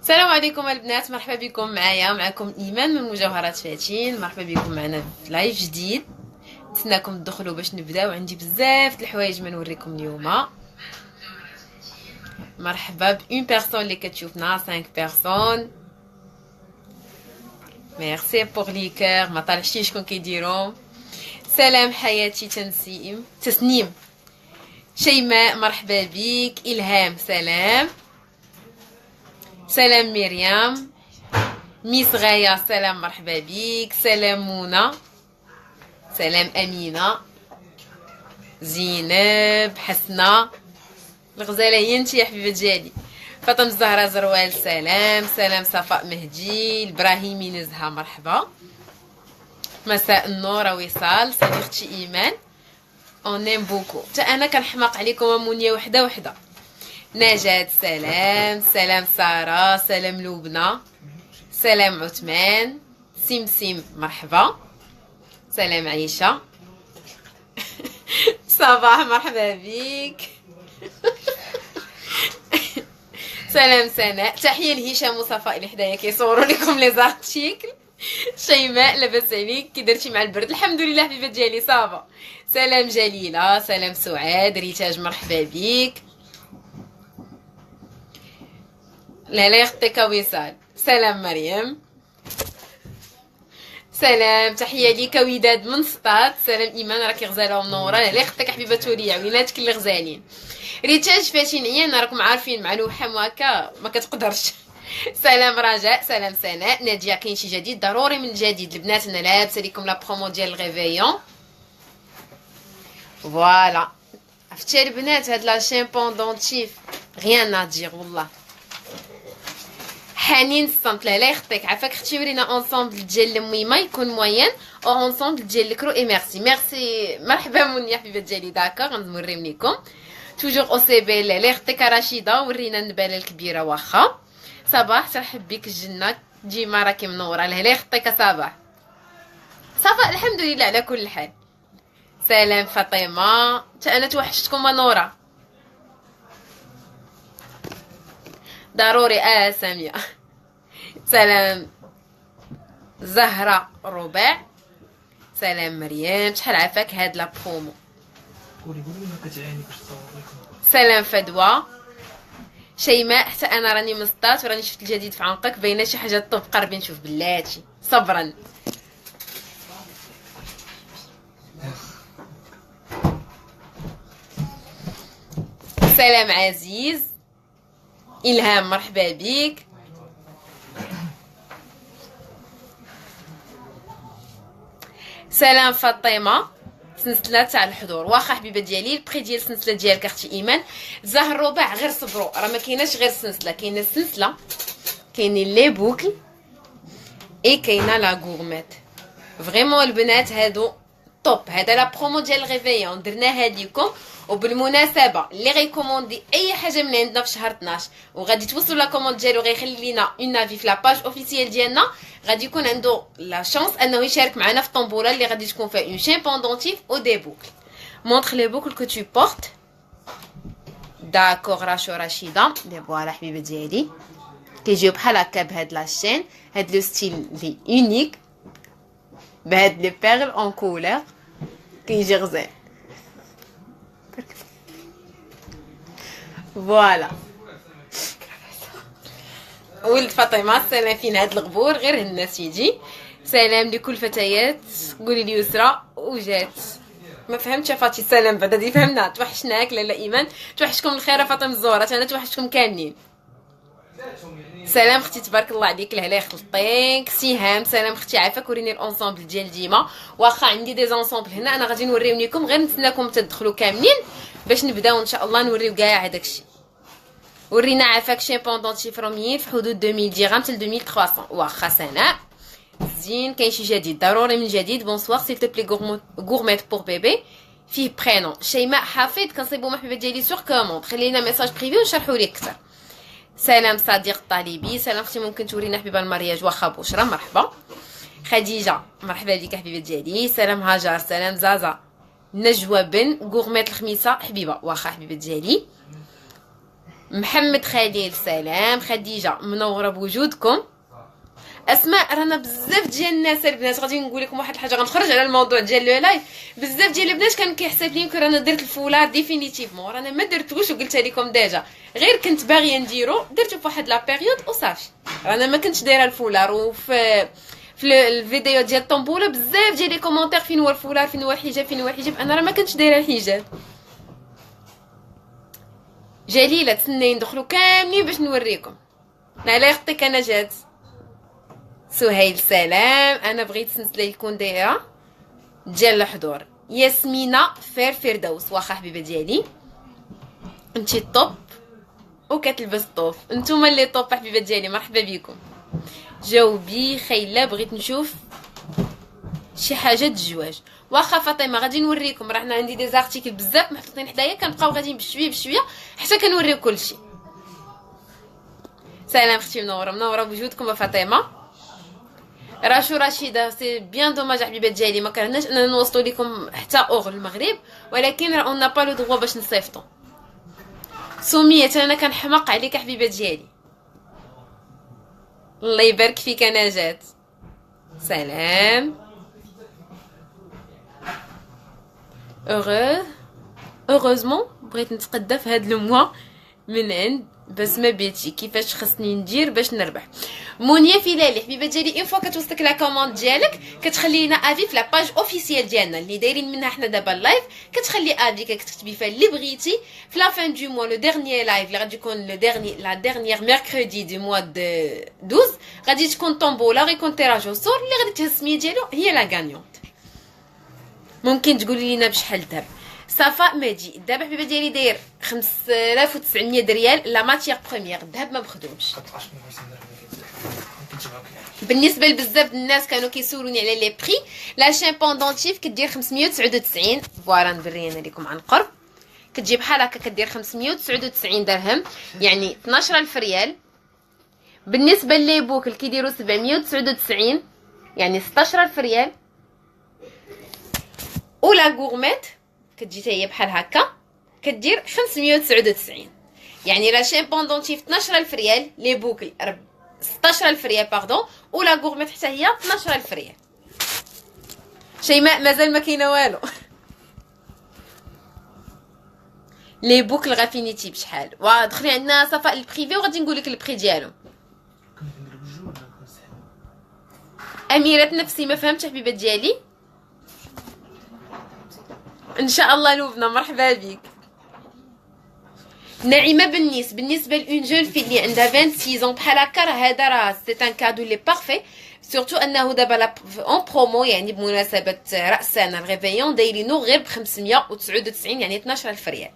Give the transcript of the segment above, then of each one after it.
السلام عليكم البنات، مرحبا بكم معكم ايمان من مجوهرات فاتين. مرحبا بكم معنا في لايف جديد. نتسناكم تدخلوا باش نبداو. عندي بزاف د الحوايج ما نوريكم اليوم. مرحبا بأون بيرسون اللي كتشوفنا 5 بيرسون. ميرسي بوغ لي كور. ما طالعش شكون كيديرهم. سلام حياتي تسنيم شيماء مرحبا بك. الهام سلام مريم. ميس غاية سلام مرحبا بك. سلام منى. سلام أمينة. زينب حسنة الغزالة هي انتي يا حبيبة ديالي. فاطمة الزهراء زروال سلام صفاء مهدي. الابراهيمي نزهة مرحبا. مساء النور وصال صديقتي ايمان. اون ام بوكو. تا انا كنحماق عليكم منيه وحده. نجاة سلام سارة. سلام لبنى. سلام عثمان. سيم مرحبا. سلام عيشة. صباح مرحبا بك. سلام سناء. تحية لهشام وصفاء اللي حدايا كيصوروا لكم لي زارتيكل. شيماء لاباس عليك كي درتي مع البرد؟ الحمد لله حبيبه ديالي صافا. سلام جليله. سلام سعاد. ريتاج مرحبا بك. لا يخطيك وصال. سلام مريم. سلام تحيه ليك وداد من سطات. سلام ايمان راكي غزاله ومنوره. لا يخطيك حبيبه توريا ويناتك اللي غزالين. ريتاج فاتين عيان راكم عارفين مع لوحه هكا ما كتقدرش. سلام رجاء. سلام سناء. ناديه كاين شي جديد؟ ضروري من الجديد البنات. انا لابسه لكم لا برومو ديال الغيفيون. فوالا عرفتي البنات هاد لا شامبوندونتيف غيان ادير والله. حنين الصمت. لا يخطيك عافاك اختي. ورينا اونصومبل ديال الميمه يكون موين او اونصومبل ديال الكرو. اي ميرسي مرحبا منيا حبيبه ديالي. داكوغ غنوريهم لكم توجور او سي بي. لا يخطيك رشيده. ورينا النباله الكبيره واخا. صباح ترحب بك الجنه ديما راكي منوره. لا يخطيك صباح. صافا الحمد لله على كل حال. سلام فاطمه. انا توحشتكم نورا. ضروري ساميه. سلام زهره رباع. سلام مريم. شحال عافاك هاد لا برومو. قولي ما كتعاني باش تصور لكم. سلام فدوى. شيماء حتى انا راني مسطات وراني شفت الجديد في عنقك. باينه شي حاجه طوب. قربي نشوف بلاتي صبرا. سلام عزيز. الهام مرحبا بك. سلام فاطمه. سنسله تاع الحضور واخا حبيبه ديالي. البري ديال السنسله ديالك اختي ايمان زهر رباع. غير صبروا راه ما كايناش غير السنسله. كاينه السنسله كاينين لي بوكل اي كاينه لا غورميت. فريمون البنات هادو طوب. هذا لا برومو ديال الغيفيون درناها ليكم. وبالمناسبه اللي غيكوموندي اي حاجه من عندنا في شهر 12 وغادي توصلوا لا كوموند ديالو غيخلي لينا اون نافي في لاباج اوفيسيال ديالنا غادي يكون عنده لا شانس انه يشارك معنا في طومبوله اللي غادي تكون فيها اون شين بوندونتيف او دي بوكل. مونطخ لي بوكل كو تو بورت. داكوغ راشو رشيده. دي فوالا حبيبه ديالي كيجيو بحال هكا بهاد لاشين. هاد لو ستيل لي اونيك بهاد لي بيرل اون كولور كيجي غزال. فوالا ولد فاطمه. سلام فين هاد الغبور غير الناس يجي. سلام لكل فتيات. قولي لي يسرى وجات. ما فهمتش فاطي. سلام بعدا دي فهمنا. توحشناك لاله ايمان. توحشكم الخير فاطمه الزهره. انا توحشتكم كاملين. سلام اختي تبارك الله عليك. لا يخلطيك. سهام سلام اختي عافاك. وريني الانصومبل ديال ديما. واخا عندي دي زونسومبل هنا انا غادي نوريهم لكم. غير نتسناكم تدخلوا كاملين باش نبداو ان شاء الله نوريو كاع هذاك الشيء. ورينا عافاك شي بوندونتيف روميين في حدود 2000 درهم حتى 2300 واخا سناء. زين كاين شي جديد ضروري من جديد. بونسوار سيل تو بلي غورميت بور بيبي فيه برينون. شيماء حفيظ كنصيبو محبه ديالي سور كوموند. خلينا ميساج بريفي ونشرحوا لك اكثر. سلام صديق طالبي. سلام اختي ممكن تورينا حبيبه المرياج واخا بشرى مرحبا. خديجه مرحبا بك حبيبه ديالي. سلام هاجر. سلام زازا. نجوى بن غورميت الخميسه حبيبه واخا حبيبه ديالي. محمد خليل سلام. خديجه منوره بوجودكم. اسماء رانا بزاف ديال الناس البنات غادي نقول لكم واحد الحاجه، غنخرج على الموضوع ديال لو لايف. بزاف ديال البنات كان كيحسب لي كون رانا درت الفولار ديفينيتيفمون، رانا ما درتوش وقلتها لكم ديجا، غير كنت باغيه نديرو درتو في واحد لا بيريود وصافي. رانا ما كنتش دايره الفولار. وفي الفيديو ديال الطنبوله بزاف ديال لي كومونتير فين هو الفولار، فين هو الحجاب، فين هو الحجاب. انا راه ما كنتش دايره الحجاب. جليله تسناي ندخلو كاملين باش نوريكم. لا يخطيك انا جات. سهيل سلام. انا بغيت سلسله يكون دايره ديال الحضور. ياسمينه فير فردوس. واخا حبيبه ديالي انتي الطوب وكتلبس طوف. نتوما اللي طوب حبيبه ديالي، مرحبا بكم. جاوبي خيله بغيت نشوف شي حاجه د الجواج. واخا فاطمه غادي نوريكم، راه حنا عندي دي زارتيكل بزاف محطوطين حدايا، كنبقاو غاديين بشويه بشويه حتى كنوريو كلشي. سلام اختي منوره بوجودكم فاطمه. راشو رشيده سي بيان دوماج حبيبات ديالي، ما كرهناش اننا نوصلوا لكم حتى اوغ المغرب، ولكن راه اون با لو دروا باش نصيفطوا. سميه انا كنحماق عليك حبيبه ديالي. الله يبارك فيك نجاة. سلام. اوغوزمون بغيت نتقدى في هاد لو موا من عند بسمه بيتي كيفاش خصني ندير باش نربح. مونيا فيلالي حبيبه ديالي، اون فوا كتوصلك لا كوموند ديالك كتخلي لنا افي في لاباج اوفيسيال ديالنا اللي دايرين منها حنا دابا اللايف، كتخلي افي كتكتبي فيها اللي بغيتي. في لا فان دو موا لو ديرنيي لايف اللي غادي يكون لو ديرني لا ديرنيير ميركودي دو موا دو 12 غادي تكون طومبولا، غيكون تيراج او سور اللي غادي تهز السميه ديالو هي لا غانيونت. ممكن تقولي لينا بشحال الذهب؟ صفاء ماجي الذهب حبيبه ديالي داير 5900 ريال لا ماتيير بروميير، الذهب ما مخدومش. بالنسبه لبزاف الناس كانوا كيسولوني على لي بري، لا شين بوندونتيف كدير 599. فوالا نبرينا لكم عن قرب، كتجي بحال هكا كدير 599 درهم يعني 12000 ريال. بالنسبه لي بوكل كيديروا 799 يعني 16000 ريال. ولا غورميت كتجي حتى هي بحال هكا كدير 599 يعني لا شين بوندونتيف 12000 ريال، لي بوكل 16000 ريال باردون، ولا غورميت حتى هي 12000 ريال. شيماء مازال ما كاينه والو. لي بوكل غافينيتي بشحال؟ ودخلي عندنا صفاء البريفي وغادي نقول لك البري ديالهم. اميره نفسي ما فهمتش حبيبه ديالي. ان شاء الله لوبنا مرحبا بك. نعيمه بالنسبه لون جون في اللي عندها 26 بحال هكا، راه هذا راه سي ان كادو لي بارفي، سورتو انه دابا اون برومو يعني بمناسبه راس السنه الريفيون دايرينو غير ب 599 يعني 12000 ريال.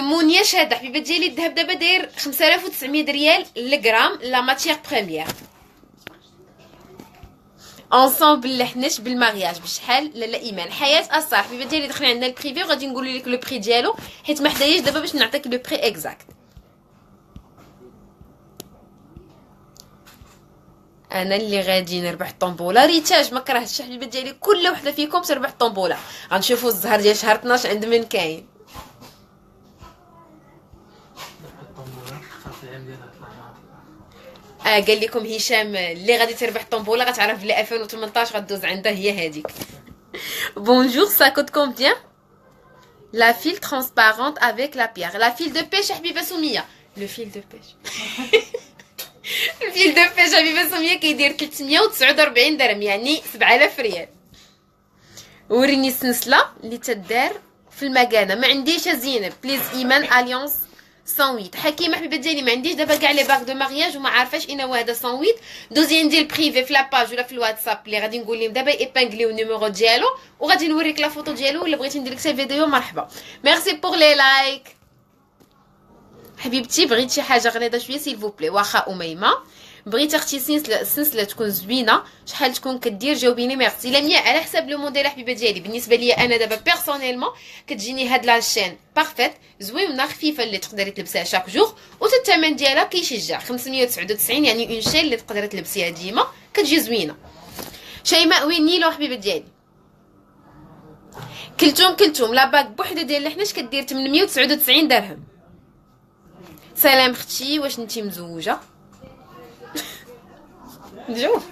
مونيا شاده حبيبه ديالي الذهب دابا داير 5900 ريال الغرام لا ماتيير بروميير. انصومبل لحناش بالمارياج بشحال؟ لاله ايمان حياه الصح حبيبه ديالي دخلي عندنا البريفي وغادي نقول لك لو بري ديالو، حيت ما حداياش دابا باش نعطيك لو بري اكزاكت. انا اللي غادي نربح الطومبوله. ريتاج ما كرهتش حبيبه ديالي، كل وحده فيكم تربح الطومبوله. غنشوفوا الزهر ديال شهر 12 عند من كاين. قال لكم هشام اللي غادي تربح الطومبوله غتعرف بلي 2018 غدوز عندها هي هذيك. بونجور سا كوت كومبيان؟ لا فيل ترانسبارونت افيك لا بيير. لا فيل دو بيش حبيبه سميه. لو فيل دو بيش الفيل دو بيش حبيبه سميه كيدير 349 درهم يعني 7000 ريال. وريني السنسله اللي تدار في المكانه. ما عنديش زينب بليز ايمان اليونس 108. حكيمه حبيبه ديالي ما عنديش دابا كاع لي باك دو مارياج وما عارفاش اين هو هذا 108. دوزي ندير بريفي في لاباج ولا في الواتساب اللي غادي نقول لهم دابا ايبانغليو النيميرو ديالو وغادي نوريك لا فوتو ديالو، ولا بغيتي ندير لك سي فيديو مرحبا. ميرسي بور لي لايك حبيبتي. بغيت شي حاجه غليظه شويه سيل فو بلي. واخا اميمه بغيت اختي السلسله تكون زوينه شحال تكون كدير؟ جاوبيني ميرسي. لميا على حساب لو موديل حبيبه ديالي. بالنسبه ليا انا دابا بيرسونيلمون كتجيني هاد لاشين بارفيت زوينه خفيفه اللي تقدري تلبسيها شاك جوغ، والثمن ديالها كيشجع 599 يعني اون شين اللي تقدري تلبسيها ديما كتجي زوينه. شيماء وين نيلو حبيبه ديالي؟ كلتوم لا باك بوحده ديال الحناش كدير 899 درهم. سلام اختي، واش انتي مزوجه؟ نجاوب.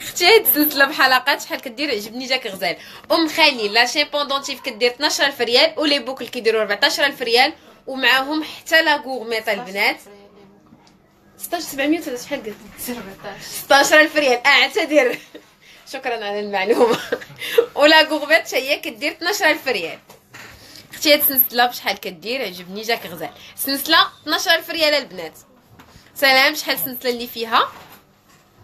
اختي هاد السلسله بحلقات شحال كدير عجبني جاك غزال. ام خالي لا شين بوندونتيف كدير 12000 ريال، ولي بوكل كيديروا 14000 ريال، ومعاهم حتى لا غورميط البنات 16700 ولا شحال قلت؟ 16000 ريال. اعتذر. شكرا على المعلومه. ولا غورميط هي كدير 12000 ريال. اختي هاد السلسله بشحال كدير عجبني جاك غزال. سلسله 12000 ريال البنات. سلام، شحال السلسله اللي فيها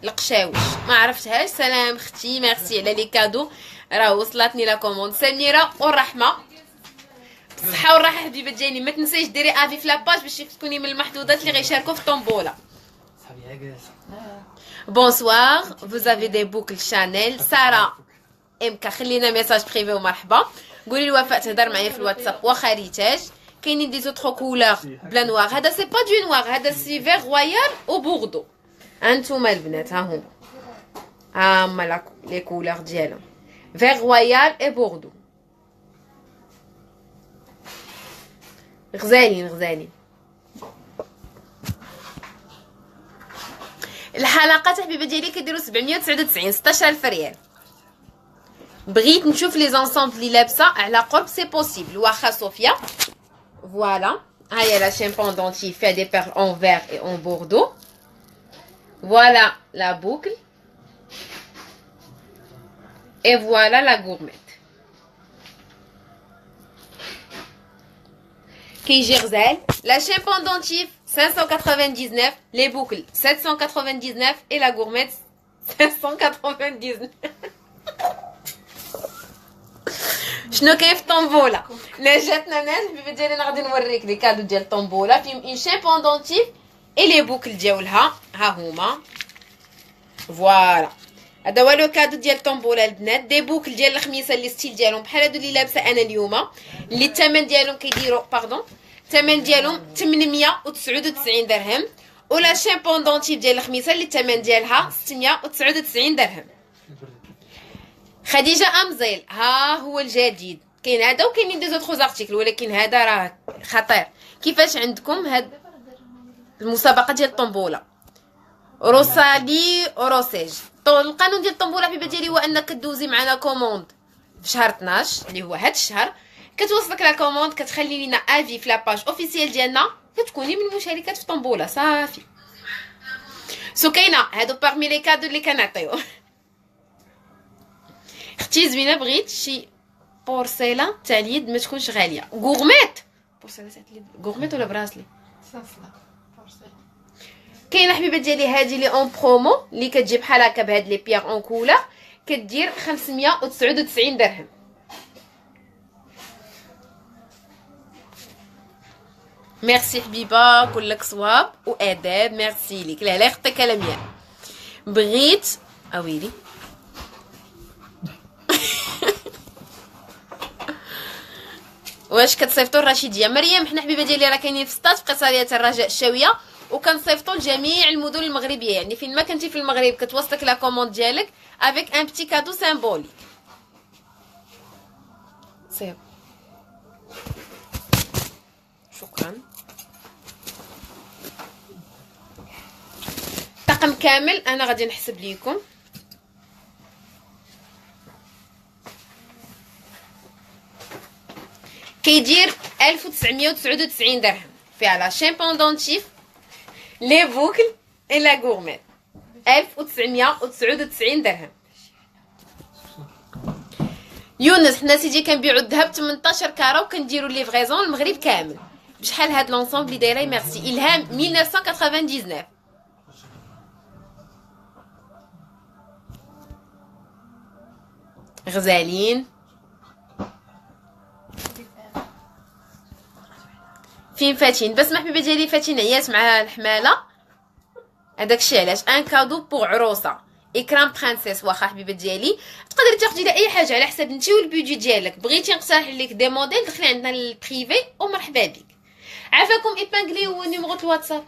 القشاوش ما عرفتهاش. سلام اختي، ميرسي على لي كادو، راه وصلتني لا كوموند. سميره والرحمه بالصحه والراحه حبيبه ديالي. ما تنسيش ديري افي في لاباج باش تكوني من المحظوظات اللي غيشاركوا في الطومبوله. صحابي عكاز. بونسوار، vous avez des boucles Chanel. ساره امك خلينا ميساج بريفي ومرحبا. قولي لوفاء تهضر معايا في الواتساب واخا ريتاج. كاينين دي زوتر كولور بلا نوار. هذا سي با دو نوار، هذا سي فيغ رويال او بوردو. هانتوما البنات ها هما، ها هما لي كولور ديالهم فيغ رويال اي بوردو. غزالين غزالين. الحلقات حبيبه ديالي كيديروا 799 16000 ريال. بغيت نشوف لي زونسومبل اللي لابسه على قرب سي بوسيبل. واخا صوفيا فوالا. هيا لا شين بوندونتي في دي بيرل اون فير اي اون بوردو. Voilà la boucle. Et voilà la gourmette. كيجي غزال. La chaîne pendentif 599, les boucles 799 et la gourmette 599. شنو كاين في الطومبوله؟ لا جاتنا ناس بيبي ديالي انا غادي نوريك لي كادو ديال الطومبوله فيهم اون شين بوندونتيف اي لي بوكل ديالها. ها هما فوالا. هذا هو لو كادو ديال الطومبوله البنات. دي بوكل ديال الخميسه اللي ستيل ديالهم بحال هادو اللي لابسه انا اليوم، اللي الثمن ديالهم كيديروا الثمن ديالهم 899 درهم. ولا شين بوندونتيف ديال الخميسه اللي الثمن ديالها 699 درهم. خديجه امزيل ها هو الجديد. كاين هذا وكاينين دي زوطخ ارتيكل، ولكن هذا راه خطير. كيفاش عندكم هاد المسابقه ديال الطومبوله؟ روسالي روسيج. القانون ديال الطومبوله حبيبه ديالي هو انك كدوزي معنا كوموند في شهر 12 اللي هو هاد الشهر، كتوصلك لا كوموند، كتخلي لينا افي في لاباج اوفيسيال ديالنا، كتكوني من المشاركات في الطومبوله صافي. سكينه هادو باغمي لي كادو اللي كنعطيو. اختي زوينه بغيت شي بورسيلا تاع اليد ما تكونش غاليه. غورميت بورسيلا تاع اليد، غورميت ولا براسلي؟ كاينه حبيبه ديالي هادي لي اون برومو اللي كتجي بحال هكا بهاد لي بيير اون كولور، كدير 599 درهم. ميرسي حبيبه، كلك صواب واداب. ميرسي ليك. لا يخطيك لميا. بغيت اويلي واش كتصيفطوا الرشيديه؟ مريم حنا حبيبه ديالي راه كاينين في سطات في قصريه الرجاء الشاويه، وكنصيفطوا لجميع المدن المغربيه. يعني فين ما كنتي في المغرب كتوصلك لا كوموند ديالك افيك ان بتي كادو سيمبوليك. سيب شكرا. طقم كامل انا غادي نحسب ليكم. كيدير 1999 درهم. فيها لا شين بوندونتيف، لي بوكل اي لا غورميت. 1999 درهم. يونس حنا سيدي كنبيعو الذهب 18 كاره وكنديروا ليفغيزون المغرب كامل. بشحال هاد لونسومبل اللي دايره؟ ميرسي الهام 1999. غزالين فين فاتين؟ بس ما حبيبه ديالي فاتين عيات مع الحماله، هداكشي علاش ان كادو بوغ عروسه اكرام برانسيس. واخا حبيبه ديالي تقدري تاخدي لها اي حاجه على حساب انت والبيدجي ديالك. بغيتي نقترح لك دي موديل دخلي عندنا البريفي ومرحبا بك. عافاكم ايبانغلي ونيميرو الواتساب.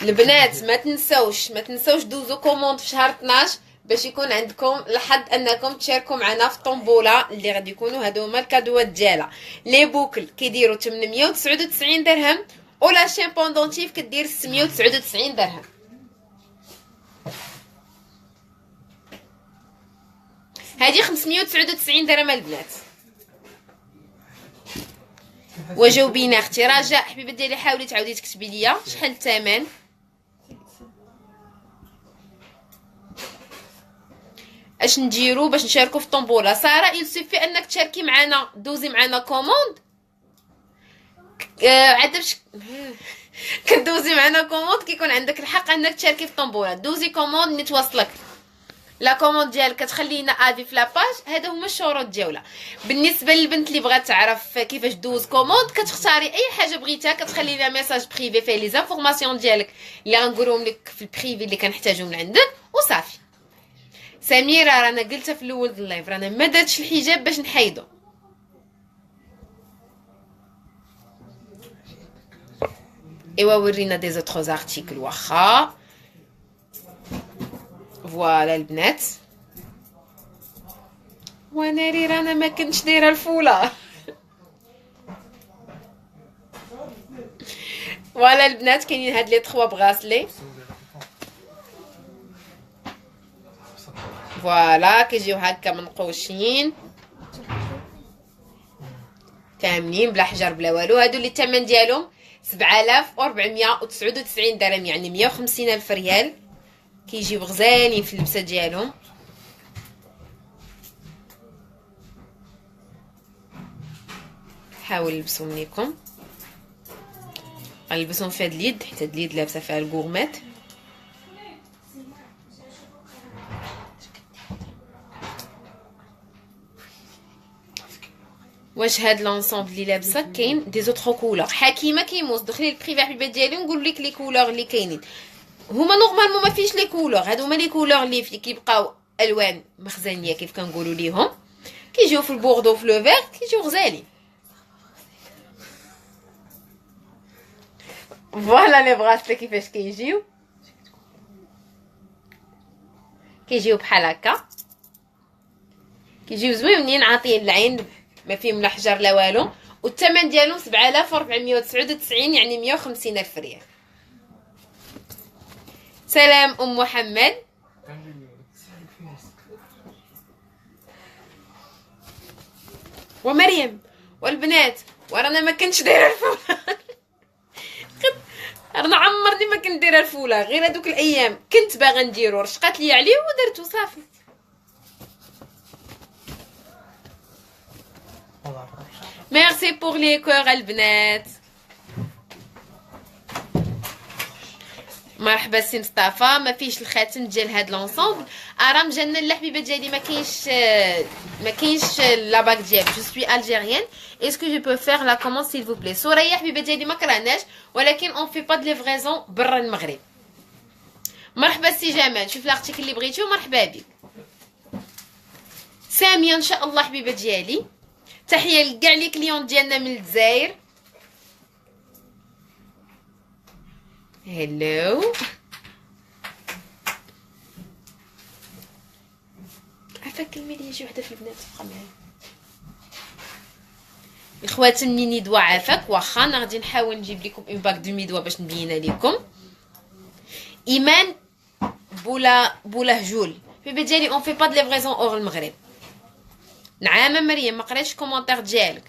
البنات ما تنساوش دوزو كوموند في شهر 12 باش يكون عندكم الحظ انكم تشاركوا معنا في الطنبوله اللي غادي يكونوا هادو هما الكادوات ديالها. لي بوكل كيديروا 899 درهم ولا شين بوندونتيف كدير 699 درهم. هذه 599 درهم البنات. وجاوبينا اختي رجاء حبيبه ديالي، حاولي تعاودي تكتبي ليا شحال الثمن. اش نديرو باش نشاركو في الطنبوله؟ ساره يلسوفي انك تشاركي معنا، دوزي معنا كوموند. عاد باش كدوزي معنا كوموند كيكون عندك الحق انك تشاركي في الطنبوله. دوزي كوموند نتوصلك لا كوموند ديالك، كتخلينا ادي في لاباج. هذا هما الشروط ديالها. بالنسبه للبنت اللي بغات تعرف كيفاش دوز كوموند، كتختاري اي حاجه بغيتها، كتخلي لنا ميساج بريفي فيه لي زانفورماسيون ديالك اللي غنقولهم لك في البريفي اللي كنحتاجهم لعندك وصافي. سميره رانا قلتها في الاول د اللايف، رانا ما درتش الحجاب باش نحيدو. ايوا ورينا دي زوتر ارتيكل واخا. فوالا البنات، وناري رانا ما كنتش دايره الفوله. فوالا البنات كاينين هاد لي 3 بغاسلي. فوالا كيجيو هكا منقوشين كاملين بلا حجر بلا والو. هادو اللي الثمن ديالهم 7499 درهم، يعني 150 الف ريال. كيجيو غزالين في اللبسه ديالهم. حاول نلبسهم ليكم. غنلبسهم في هاد اليد حيت هاد اليد لابسه فيها الكورمات. واش هاد لونسومبل اللي لابسه كاين دي زوتر كولور. حكيمه كيموس دخلي البريفي حبيبات ديالي ونقول لك لي كولور اللي كاينين. هما نورمالمون ما فيش لي كولور، هادو هما لي كولور اللي كيبقاو الوان مخزنيه كيف كنقولوا ليهم. كيجيو في البوردو في لو فير، كيجيو غزالين. فوالا لي بغاسلي كيفاش كيجيو بحال هكا، كيجيو زوينين عاطيين العين، ما فيهم لا حجر لا والو. والثمن ديالهم 7499 يعني 150 الف ريال. سلام ام محمد. ومريم والبنات، ورانا ما كنتش دايره الفوله. رانا عمرني ما كنت دايره الفوله، غير هذوك الايام كنت باغا نديرو، رشقات لي عليه ودرتو صافي. ميرسي بور لي كور البنات. مرحبا سي مصطفى. ما فيش الخاتم ديال هاد لونسومبل. راه مجنن الحبيبه ديالي، ما كاينش لاباك ديالو. جو سوي الجيريان. اسكو جو بو فير لا كوموند سيل فو بلي؟ سوريا حبيبه ديالي ما كرهناش، ولكن اون في با د ليفريزون برا المغرب. مرحبا سي جمال، شوف لارتيكل اللي بغيتو. مرحبا بك. ساميه ان شاء الله حبيبه ديالي. تحيه لكاع لي كليون ديالنا من الجزائر. هلو. عفاك كلمي لي شي وحده في البنات تبقى معايا. الخواتم منين يدوا عافاك. واخا انا غادي نحاول نجيب لكم اون باك دو ميدوا باش نبينها لكم. ايمان بولا هجول في بيت ديالي اون في با د ليفريزون اور المغرب. نعم مريم ما قريتش كومونتير ديالك.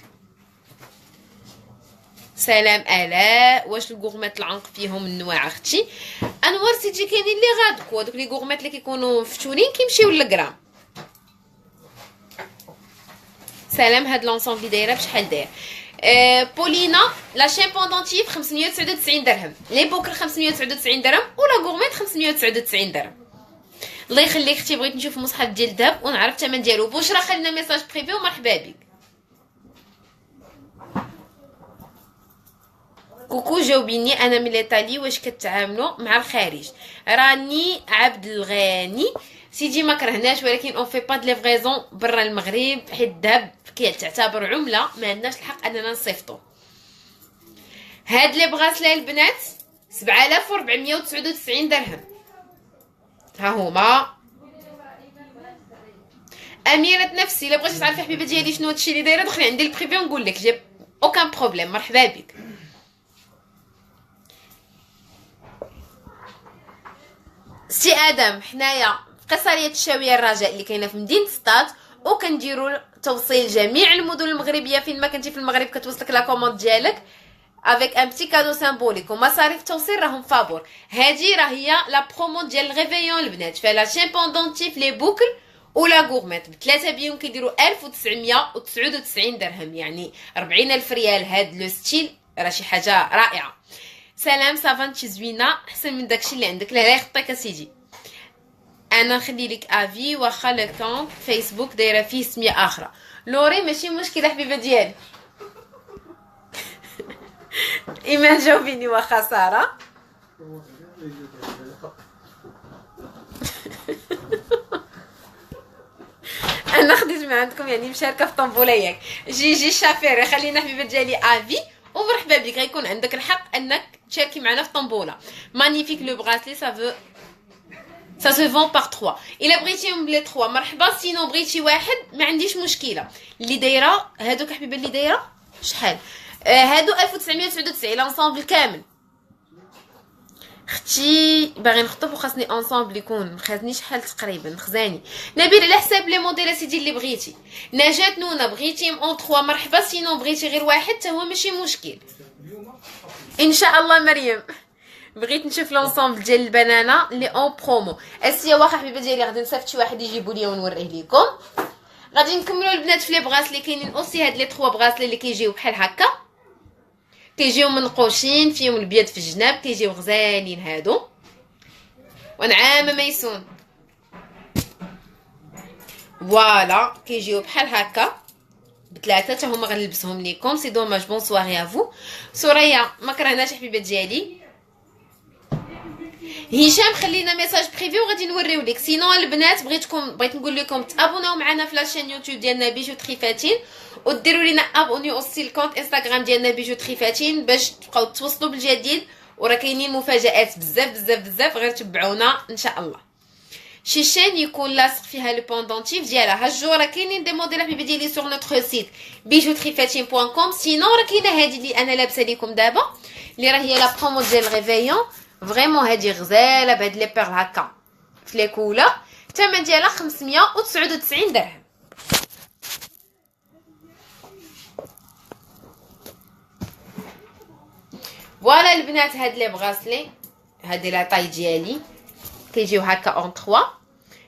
سلام الاء. واش الكورمات العنق فيهم النواع اختي؟ انوار سيتي كاينين اللي غادك، وهذوك لي كورمات اللي كيكونوا مفتولين كيمشيو للغرام. سلام. هاد لونسون اللي دايره بشحال داير؟ بولينا لا شين بوندونتيف 599 درهم، لي بوكر 599 درهم، ولا كورمات 599 درهم. الله يخليك اختي، بغيت نشوف مصحف ديال الذهب ونعرف الثمن ديالو. بشرى خلينا ميساج بريفي ومرحبا بك. كوكو جاوبيني، انا من ايطالي، واش كتعاملوا مع الخارج؟ راني عبد الغاني سيدي، ما كرهناش، ولكن اون في با د ليفريزون برا المغرب حيت الذهب كيعتبر عمله، ما عندناش الحق اننا نصيفطو. هاد لي بغاسلي البنات 7499 درهم، ها هما اميره نفسي الا بغيتي تعرفي حبيبه ديالي شنو هادشي اللي دايره دخلي عندي البريفي ونقول لك جي اوكان بروبليم. مرحبا بك. سي ادم حنايا في قصريه الشاويه الرجاء اللي كاينه في مدينه سطات، وكنديروا توصيل جميع المدن المغربيه. فين ما كنتي في المغرب كتوصلك لا كوموند ديالك افيك ان بتي كادو سامبوليك، ومصاريف التوصيل راهم فابور. هادي راه هي لا برومو ديال الغيفيون البنات، فيها لا شامبوندونتيف لي بوكل ولا غورميت بثلاثه بيهم كيديروا 1999 درهم، يعني 40,000 ريال. هاد لو ستيل راه شي حاجه رائعه. سلام صافانتي زوينه احسن من داكشي اللي عندك. لا يخطيك اسيدي، انا نخلي لك افي واخا لو كونت فيسبوك دايره فيه سميه اخرى. لوري ماشي مشكله حبيبه ديالي. ايمان جاوبيني واخا ساره. انا خديت من عندكم يعني مشاركه في طنبوله ياك. جي الشافيري خلينا حبيبه ديالي افي ومرحبا بك. غيكون عندك الحق انك تشاركي معنا في طنبوله. مانيفيك لو براسلي سا سو فون باغ 3. الا بغيتيهم بلي 3 مرحبا، سينو بغيتي واحد ما عنديش مشكله. اللي دايره هادوك حبيبه اللي دايره شحال هادو 1999 لانسامبل كامل. اختي باغي نخطب وخاصني انسامبل يكون مخازني شحال تقريبا خزاني. نبيل على حساب لي موديل سيدي اللي بغيتي. نجاة نونا بغيتيهم اون 3 مرحبا، سينو بغيتي غير واحد حتى هو ماشي مشكل ان شاء الله. مريم بغيت نشوف لونسومبل ديال البنانه اللي اون برومو. اسيا واخا حبيبه ديالي غادي نصيفط شي واحد يجيبوا لي ونوريه لكم. غادي نكملوا البنات في لي بغاسلي. كاينين اوسي هاد لي 3 بغاسلي اللي كيجيو بحال هكا، كيجيو منقوشين فيهم البيض في الجناب، كيجيو غزالين هادو. ونعام ميسون فوالا كيجيو بحال هكا بثلاثه حتى هما غنلبسهم ليكم. سي دوماج. بون سواري افو. سوريا ما كرهناش حبيبه ديالي. هشام خلينا ميساج بريفي وغادي نوريو لك. سينو البنات بغيت نقول لكم تابوناو معنا في لاشين يوتيوب ديالنا بيجو تريفاتين، وديروا لينا ابوني اوسي الكونت انستغرام ديالنا بيجو تريفاتين باش تبقاو توصلوا بالجديد. وراه كاينين مفاجات بزاف بزاف بزاف، غير تبعونا ان شاء الله. شي شين يكون لاصق فيها لو بوندونتيف ديالها. هاجو راه كاينين دي موديل حبيبي ديالي سور نوتر سيت bijoutrifatine.com. سينو راه كاينه هادي اللي انا لابسه لكم دابا اللي راه هي لا برومو ديال الغيفيون. فريمون هادي غزاله بهاد لي بيرل هكا في لي كولا. الثمن ديالها 599 درهم. فوالا البنات هاد لي بغاسلي هادي لا طاي ديالي كيجيو هكا اون 3،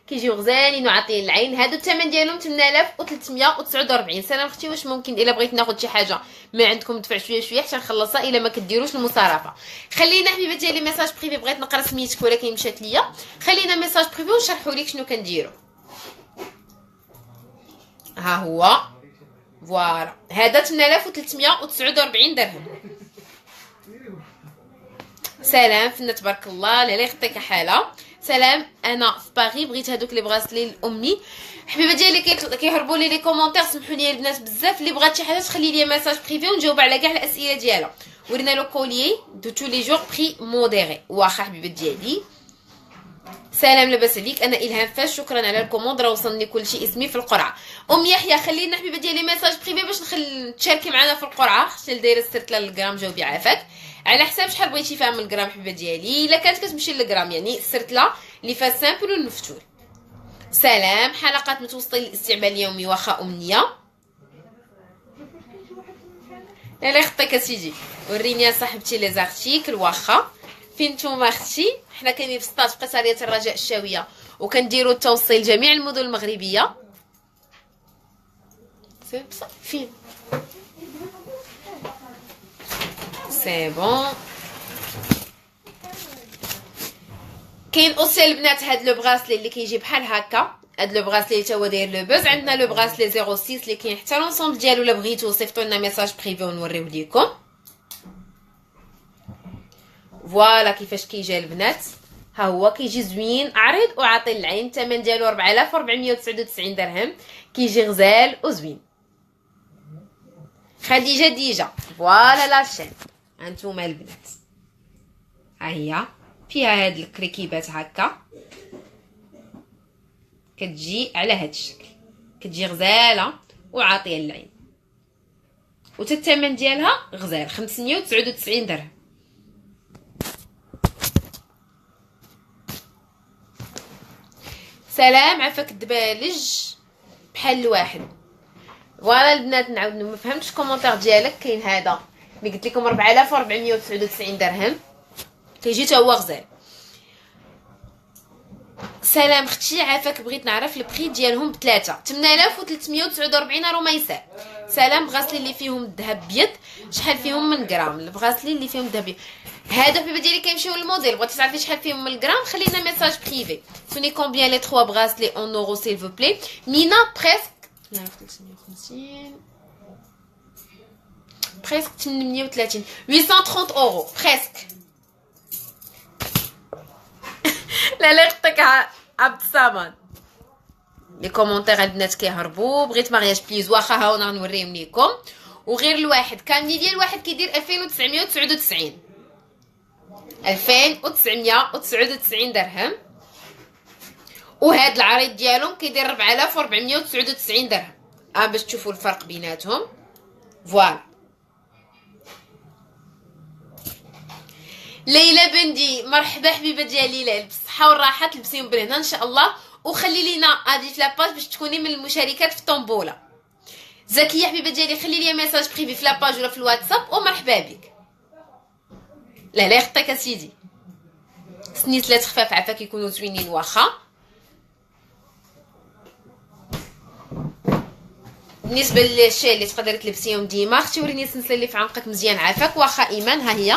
كيجيو غزالين وعاطيين العين. هادو الثمن ديالهم 8349. سلام اختي واش ممكن الا بغيت ناخذ شي حاجه ما عندكم ندفع شويه شويه حتى نخلصها الا ما كديروش المصارفه. خلينا حبيبه ديالي ميساج بريفي. بغيت نقرا سميتك ولكن مشات ليا. خلينا ميساج بريفي ونشرحوا لك شنو كنديروا. ها هو فوالا هذا 8349 درهم. سلام فينا تبارك الله. لا يخطيك حاله. سلام انا في باغي بغيت هذوك لي بغاسلي الامي. حبيبه ديالي كيهربوا لي كومونتير. سمحوا لي البنات بزاف. اللي بغات شي حاجه تخلي لي ميساج بريفي ونجاوب على كاع الاسئله ديالها. ورينا لو كوليي دو تو لي جور بري موديري. واخا حبيبه ديالي. سلام لاباس عليك. انا الهام فاش شكرا على الكوموند راه وصلني كلشي اسمي في القرعه. ام يحيى خلينا حبيبه ديالي ميساج بريفي باش تشاركي معنا في القرعه. اختي اللي دايره السرتله للغرام جاوبي عافاك على حساب شحال بغيتي فيها من الغرام حبيبه ديالي. الا كانت كتمشي للغرام يعني السرتله اللي فيها سامبل والمفتول. سلام حلقات متوسطه للاستعمال اليومي واخا امنيه. لا يخطيك اسيدي. وريني يا صاحبتي لي زارتيكل. واخا فين نتوما اختي؟ حنا كاينين في سطات في قصريه الرجاء الشاويه وكنديروا التوصيل جميع المدن المغربيه. سي بصح فين سي بون. كاين اوسي البنات هاد لو بغاسلي اللي كيجي بحال هكا. هاد لو بغاسلي حتى هو داير لو بوز. عندنا لو بغاسلي 06 اللي كاين حتى لونسومبل ديالو. الا بغيتو صيفطوا لنا ميساج بريفي ونوريو ليكم. فوالا كيفاش كيجي البنات. ها هو كيجي زوين عريض وعاطي العين. الثمن ديالو 4499 درهم. كيجي غزال وزوين. خديجه ديجا فوالا لاشين. هانتوما البنات ها هي فيها هاد الكريكيبات هكا كتجي على هاد الشكل. كتجي غزاله وعاطيه للعين، والثمن ديالها غزال 599 درهم. سلام عفاك الدبالج بحال الواحد. فوالا البنات نعاود ما فهمتش الكومونتير ديالك. كاين هذا اللي قلت لكم 4499 درهم كيجي حتى هو غزال. سلام اختي عافاك، بغيت نعرف البري ديالهم بثلاثه 8349 روميساء. سلام بغاسلي اللي فيهم الذهب بيض شحال فيهم من غرام؟ البغاسلي اللي فيهم الذهب هذا في ديالي كيمشيو للموديل. بغيتي تعرفي شحال فيهم من الغرام خلينا ميساج بريفي. سوني كومبيان لي 3 بغاسلي اون اورو سيل فو بلي. مينا بريسك نعرف 350 بريسك 830 830 اورو بريسك. لا لا يعطيك عبد الصمد. لي كومونتير البنات كيهربوا. بغيت مارياج بليز واخا ها هنا نوريهم ليكم. وغير الواحد كاملي ديال الواحد كيدير 2999 2999 درهم. وهاد العريض ديالهم كيدير 4499 درهم. باش تشوفوا الفرق بيناتهم. فوالا ليلى بندي مرحبا حبيبه ديالي. ليلى بالصحه والراحه تلبسيهم بالهنا ان شاء الله. وخلي لينا ادي في لاباج باش تكوني من المشاركات في الطنبوله. زكيه حبيبه ديالي خلي لي ميساج بريفي في لاباج ولا في الواتساب ومرحبا بك. لا لا يخطيك اسيدي. سنيسلات خفاف عفاك يكونوا زوينين واخا. بالنسبه للشي اللي تقدري تلبسيهم ديما اختي وريني السلسله اللي في عنقك مزيان عافاك واخا ايمان. ها هي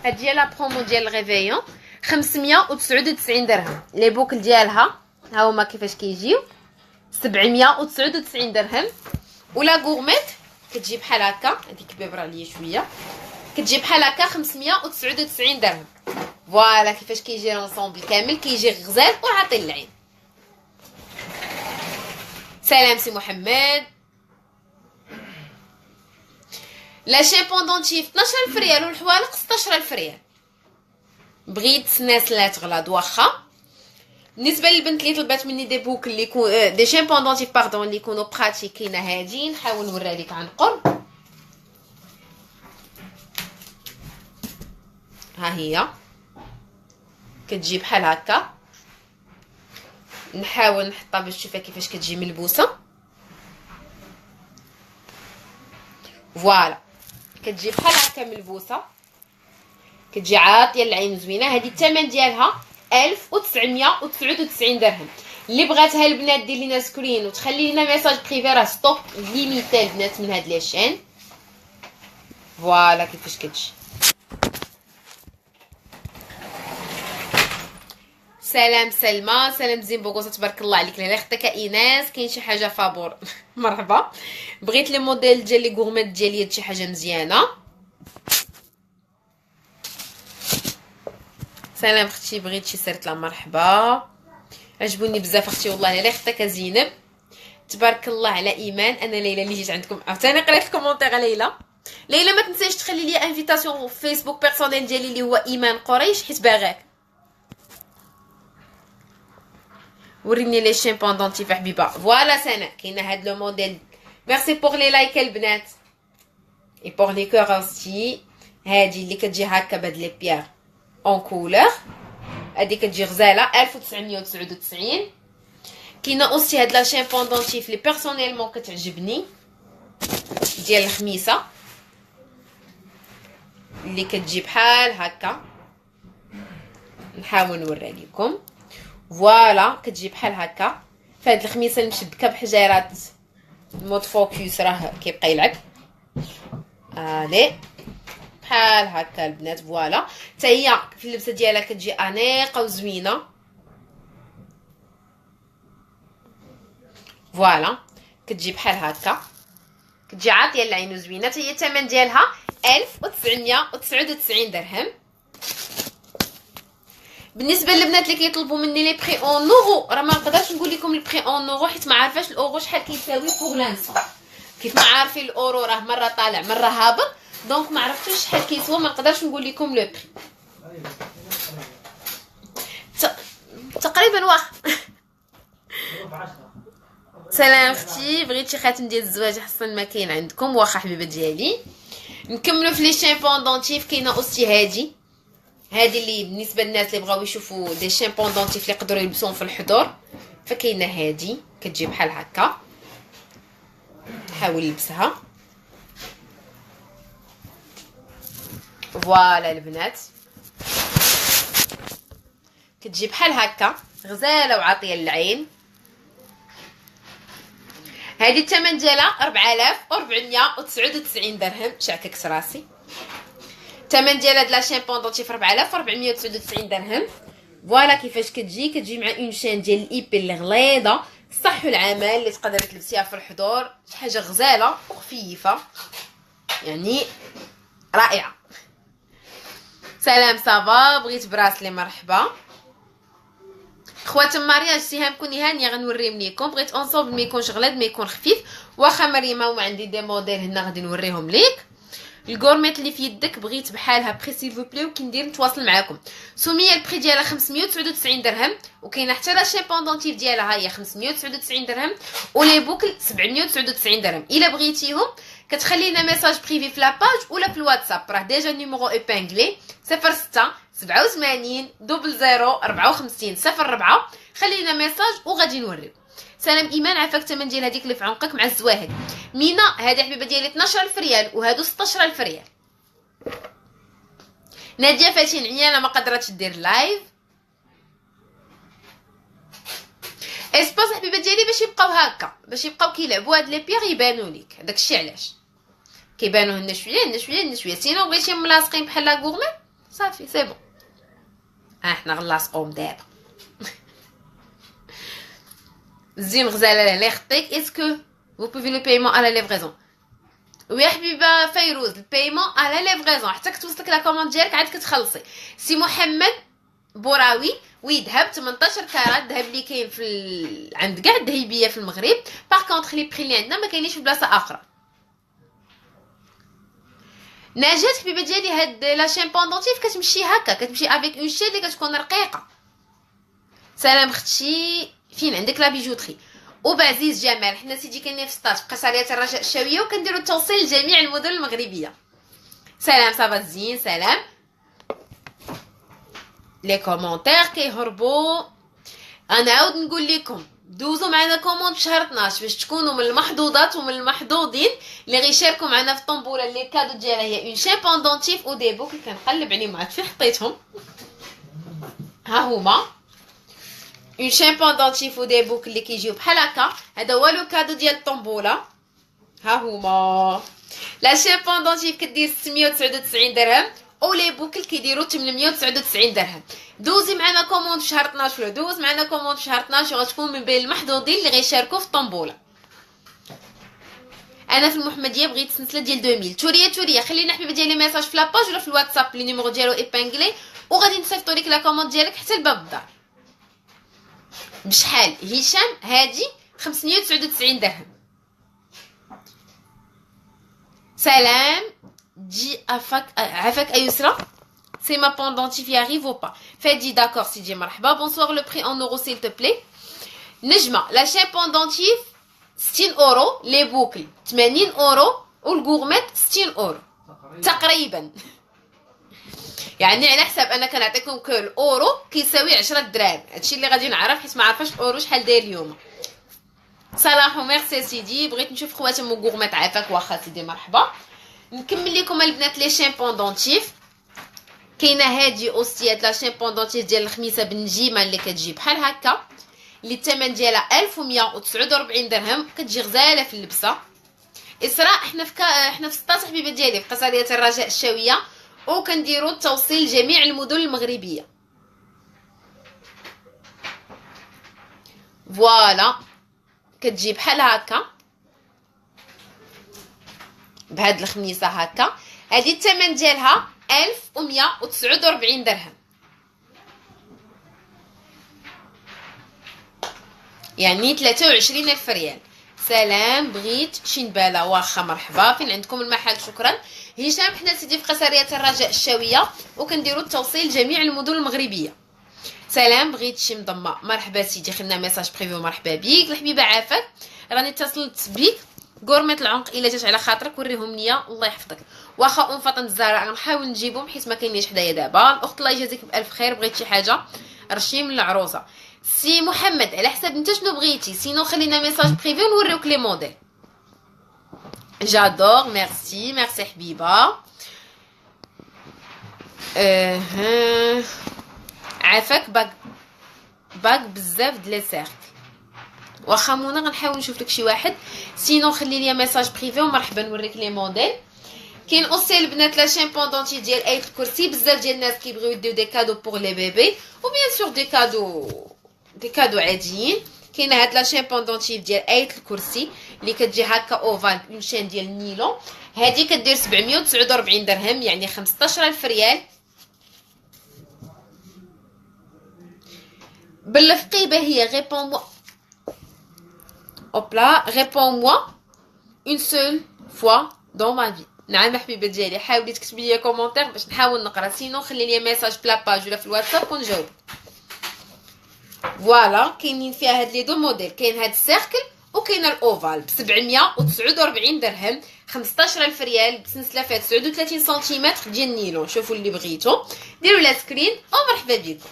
هاد هي لا برومو ديال الغيفيون 599 درهم. لي بوكل ديالها ها هما كيفاش كيجيو 799 درهم. ولا غورميت كتجي بحال هكا هذيك كبيبره عليا شويه كتجي بحال هكا 599 درهم. فوالا كيفاش كيجي لونسومبل كامل كيجي غزال وعاطي للعين. سلام سي محمد. لا شي بوندونتيف 12000 ريال والحوالق 16000 ريال. بغيت الناس لا تغلط واخا. بالنسبه للبنت اللي طلبات مني دي بوك اللي يكون دي شي بوندونتيف باردون اللي يكونوا براتيكين هادي نحاول نوريها لك عن قرب. ها هي كتجي بحال هكا. نحاول نحطها باش تشوفها كيفاش كتجي ملبوسه. فوالا كتجي بحال هكا ملبوسه كتجي عاطيه العين زوينه. هذه الثمن ديالها 1999 درهم. اللي بغاتها البنات دير لينا سكرين وتخلي لنا ميساج بريفي راه ستوك ليميتي البنات من هاد لي شين. فوالا كيفاش كتجي. سلام سلمى. سلام زين بوغوزه تبارك الله عليك. لا خطيك ايناس كاين شي حاجه فابور مرحبا. بغيت لي موديل ديال لي غورميت ديالي شي حاجه مزيانه. سلام اختي بغيت شي سرت لا مرحبا. عجبوني بزاف اختي والله. لا خطيك زينب تبارك الله على ايمان. انا ليلى اللي جيت عندكم عاوتاني قريت الكومونتير. ليلى ما تنساش تخلي لي انفيتاسيون في فيسبوك بيرسونيل ديالي اللي هو ايمان قريش حيت باغاك. وريني لي شين بوندونتيف حبيبه. فوالا سناء كاينه هاد لو موديل. ميرسي بوغ لي لايك البنات اي بوغ لي كور اوسي. هادي اللي كتجي هكا بهاد لي بيير اون كولور هادي كتجي غزاله 1999. كاينه اوسي هاد لا شين بوندونتيف لي بيرسونيلمون كتعجبني ديال الخميسه اللي كتجي بحال هكا. نحاول نوري لكم. فوالا كتجي بحال هكا. فهاد الخميسه المشبكه بحجيرات المود فوكس راه كيبقى يلعب. بحال هكا البنات. فوالا حتى هي في اللبسه ديالها كتجي انيقه وزوينه. فوالا كتجي بحال هكا كتجي عاطيه العين وزوينه. حتى هي الثمن ديالها 1999 درهم. بالنسبه للبنات اللي كيطلبوا مني لي بري اون اورو راه ما نقدرش نقول لكم لي بري اون اورو حيت ما عارفاش الاورو شحال كيساوي بوغ لانسون. كيف ما عارفين الاورو راه مره طالع مره هابط دونك ما عرفتش شحال كيسوا. ما نقدرش نقول لكم لو بري تقريبا واخ سلام اختي، بغيتي خاتم ديال الزواج حصل ما كاين عندكم؟ واخا حبيبه ديالي. نكملوا في لي شامبون دونتيف. كاينه اوستي هادي اللي بالنسبه للناس اللي بغاو يشوفوا دي شامبون دونتيف اللي يقدروا يلبسوهم في الحضور، فكاينه هادي كتجي بحال هكا. حاول لبسها. فوالا البنات، كتجي بحال هكا غزاله وعاطيه للعين. هذه الثمن ديالها 4499 درهم. شعككت راسي. الثمن ديال هاد لا شامبون دونتيف 4499 درهم. فوالا كيفاش كتجي مع اون شين ديال الايبي اللي غليظه صح العمل، اللي تقدري تلبسيها في الحضور. شي حاجه غزاله وخفيفه يعني رائعه. سلام صافا، بغيت براسلي مرحبا. خوات المارياج سهامكم هانيه غنوريهم ليكم. بغيت اونصوبل ما يكونش غليظ ما يكون خفيف. واخا مريمه وما عندي دي موديل هنا غادي نوريهم ليك. الكورميت اللي في يدك بغيت بحالها بخي سيل فو بلي وكندير نتواصل معكم. سميه البري ديالها 599 درهم، وكاينه حتى لا شامبون دونتيف ديالها هي 599 درهم، ولي بوكل 799 درهم. الا بغيتيهم كتخلينا ميساج بريفي في لاباج ولا في الواتساب. راه ديجا النيميرو ايبانغلي 06 87 00 54 04. خلينا ميساج وغادي نوريو. سلام ايمان، عافاك الثمن ديال هذيك اللي في عنقك مع الزواهد. مينا هذه حبيبه ديالي 12000 ريال وهادو 16000 ريال. ناديه فاتين عيانه ما قدرتش دير لايف. اسباس حبيبه ديالي باش يبقاو هكا، باش يبقاو كيلعبوا هاد لي بيغ يبانوا ليك. داكشي علاش كيبانوا لنا شويه سينو بغيتي ملاصقين بحال لا غورمي صافي سي بون. احنا غنلاصقوهم دابا. زين غزاله لي خطيك. اسكو vous pouvez le paiement à la livraison. ويا حبيبه فيروز البايمون على ليفغيزون حتى كتوصلك لا كوموند ديالك عاد كتخلصي. سي محمد بوراوي وي ذهب 18 كارات ذهب اللي كاين في عند كاع الذهبيه في المغرب. باغ كونطخ لي بري اللي عندنا ما كاينينش في بلاصه اخرى. نجات حبيبه ديالي هاد لا شامبون دونتيف كتمشي هكا، كتمشي افيك اون شي اللي كتكون رقيقه. سلام اختي، فين عندك لا بيجوتري؟ وبعزيز جمال، حنا سيدي كاينين في سطاج في قصريه الرجاء الشاويه وكنديروا التوصيل لجميع المدن المغربيه. سلام صافا زين. سلام. لي كومونتير كيهربوا. انا عاود نقول لكم دوزوا معنا كوموند في شهر 12 باش تكونوا من المحظوظات ومن المحظوظين اللي غيشاركوا معنا في الطنبوله اللي الكادو ديالها هي اون شامبون دونتيف و دي بوك. كنقلب عليهم عاد فين حطيتهم. ها هما اون شامبون دونتيف و دي بوك اللي كيجيو بحال هكا. هذا هو لو كادو ديال الطنبوله. ها هما لا شامبون دونتيف كدير 699 درهم ولي بوكل كيديروا 899 درهم. دوزي معنا كوموند في شهر 12 ولا دوز معنا كوموند في شهر 12 وغتكون من بين المحظوظين اللي غيشاركوا في الطنبوله. انا في المحمديه بغيت سلسله ديال 2000. توريه خلينا حبيبه ديالي ميساج في لاباج ولا في الواتساب لي نيميرو ديالو ايبانغلي وغادي نصيفطوا لك لا كوموند ديالك حتى لباب الدار. بشحال هشام؟ هادي 599 درهم. سلام دي عافاك ايسرا. سي ما بوندونتيف ياريف او با فادي داكور سيدي مرحبا. بونسوار لو بري ان اورو سيل تو بلي. نجمه لا شين بوندونتيف 60 اورو، لي بوكل 80 اورو والغورميت 60 اورو تقريبا. يعني على حساب انا كنعطيكم كل اورو كيساوي 10 دراهم. هادشي اللي غادي نعرف حيت ما عرفاش الاورو شحال داير اليوم. صلاح ميرسي سيدي. بغيت نشوف خواتم وغورميت عافاك واخا سيدي مرحبا. نكمل لكم البنات لي شامبون دونتيف. كاينه هادي اوستيات لا شامبون دونتيف ديال الخميسه بالنجيمه اللي كتجي بحال هكا اللي الثمن ديالها 1149 درهم. كتجي غزاله في اللبسه. اسراء احنا في 16 حبيبه ديالي في قصريه الرجاء الشاويه وكنديروا التوصيل لجميع المدن المغربيه. فوالا كتجي بحال هكا بهاد الخميسه هكا. هذه الثمن ديالها 1149 درهم، يعني 23000 ريال. سلام بغيت شي نباله واخا مرحبا. فين عندكم المحل؟ شكرا هشام. حنا سيدي في قصريه الرجاء الشاويه وكنديروا التوصيل لجميع المدن المغربيه. سلام بغيت شي مضمه مرحبا سيدي. خلينا ميساج بريفي مرحبا بيك الحبيبه عافاك. راني اتصلت بيك غورميت العنق الا جات على خاطرك وريهم ليا الله يحفظك. واخا ام فاطمه الزهراء غنحاول نجيبهم حيت ما كاينينش حدايا دابا. الاخت الله يجازيك بالف خير، بغيت شي حاجه رشي من العروسه. سي محمد على حسب انت شنو بغيتي، سينو خلينا ميساج بريفي ونوريوك لي موديل. جادور ميرسي ميرسي حبيبه. عافاك باك بزاف د لي سيرك. واخا منى غنحاول نشوف لك شي واحد، سينو خلي لي ميساج بريفي ومرحبا نوريك لي موديل. كاين اوسي البنات لا شامبون دونتي ديال ايت الكرسي. بزاف ديال الناس كيبغيو يديو دي كادو بوغ لي بيبي و بيان سور دي كادو عاديين. كاينه هاد لا شامبون دونتي ديال ايت الكرسي اللي كتجي هكا اوفال اون شين ديال النيلون. هادي كدير 749 درهم يعني 15000 ريال. بالفقيبه هي ريبون موا اوبلا ريبون موا اون سول فوا دون ما في. نعم حبيبه ديالي حاولي تكتبي لي كومونتير باش نحاول نقرا، سينو خلي لي ميساج بلا باج ولا في الواتساب ونجاوب. فوالا كاينين فيها هاد لي دو موديل، كاين هاد السيركل وكاين الاوفال ب 749 درهم 15000 ريال بسلسله فيها 39 سنتيمتر ديال النيلون. شوفوا اللي بغيتو ديروا لا سكرين ومرحبا بكم.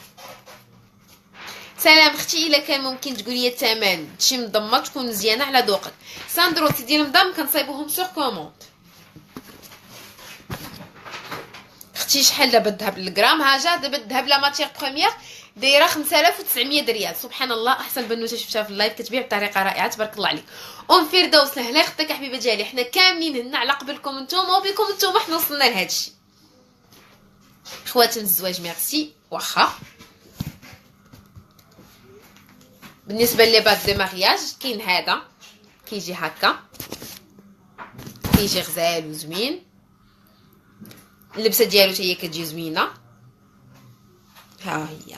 سلام اختي، الا كان ممكن تقولي لي الثمن شي مضمه تكون مزيانه على ذوقك. ساندرو تدير مضم كنصايبوهم سور كوموند. اختي شحال دابا الذهب الغرام؟ هاجا دابا الذهب لا ماتيير بروميير دايره 5900 ريال. سبحان الله، احسن بنوته شفتها في اللايف كتبيع بطريقه رائعه تبارك الله عليك. ام فردوس لهلا اختك حبيبه ديالي، حنا كاملين هنا على قبلكم نتوما وبكم نتوما حنا وصلنا لهذا الشيء. خواتم الزواج ميرسي. واخا بالنسبه لي باك دو مارياج كاين هذا كيجي هكا، كيجي غزال وزوين، اللبسه ديالو حتى هي كتجي زوينه. ها هي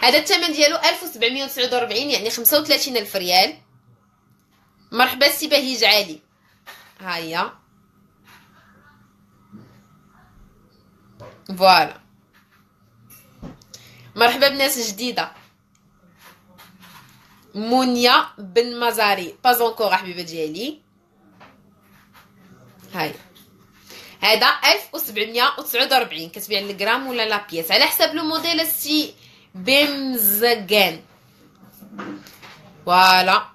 هذا الثمن ديالو 1749 يعني 35000 ريال. مرحبا سي بهيج علي. ها هي فوالا. مرحبا بناس جديده. مونيا بن مزاري باز اونكور حبيبه ديالي. هاي هذا 1749 كتبيع الجرام ولا لا بياس على حسب لو موديل السي بمزغان. فوالا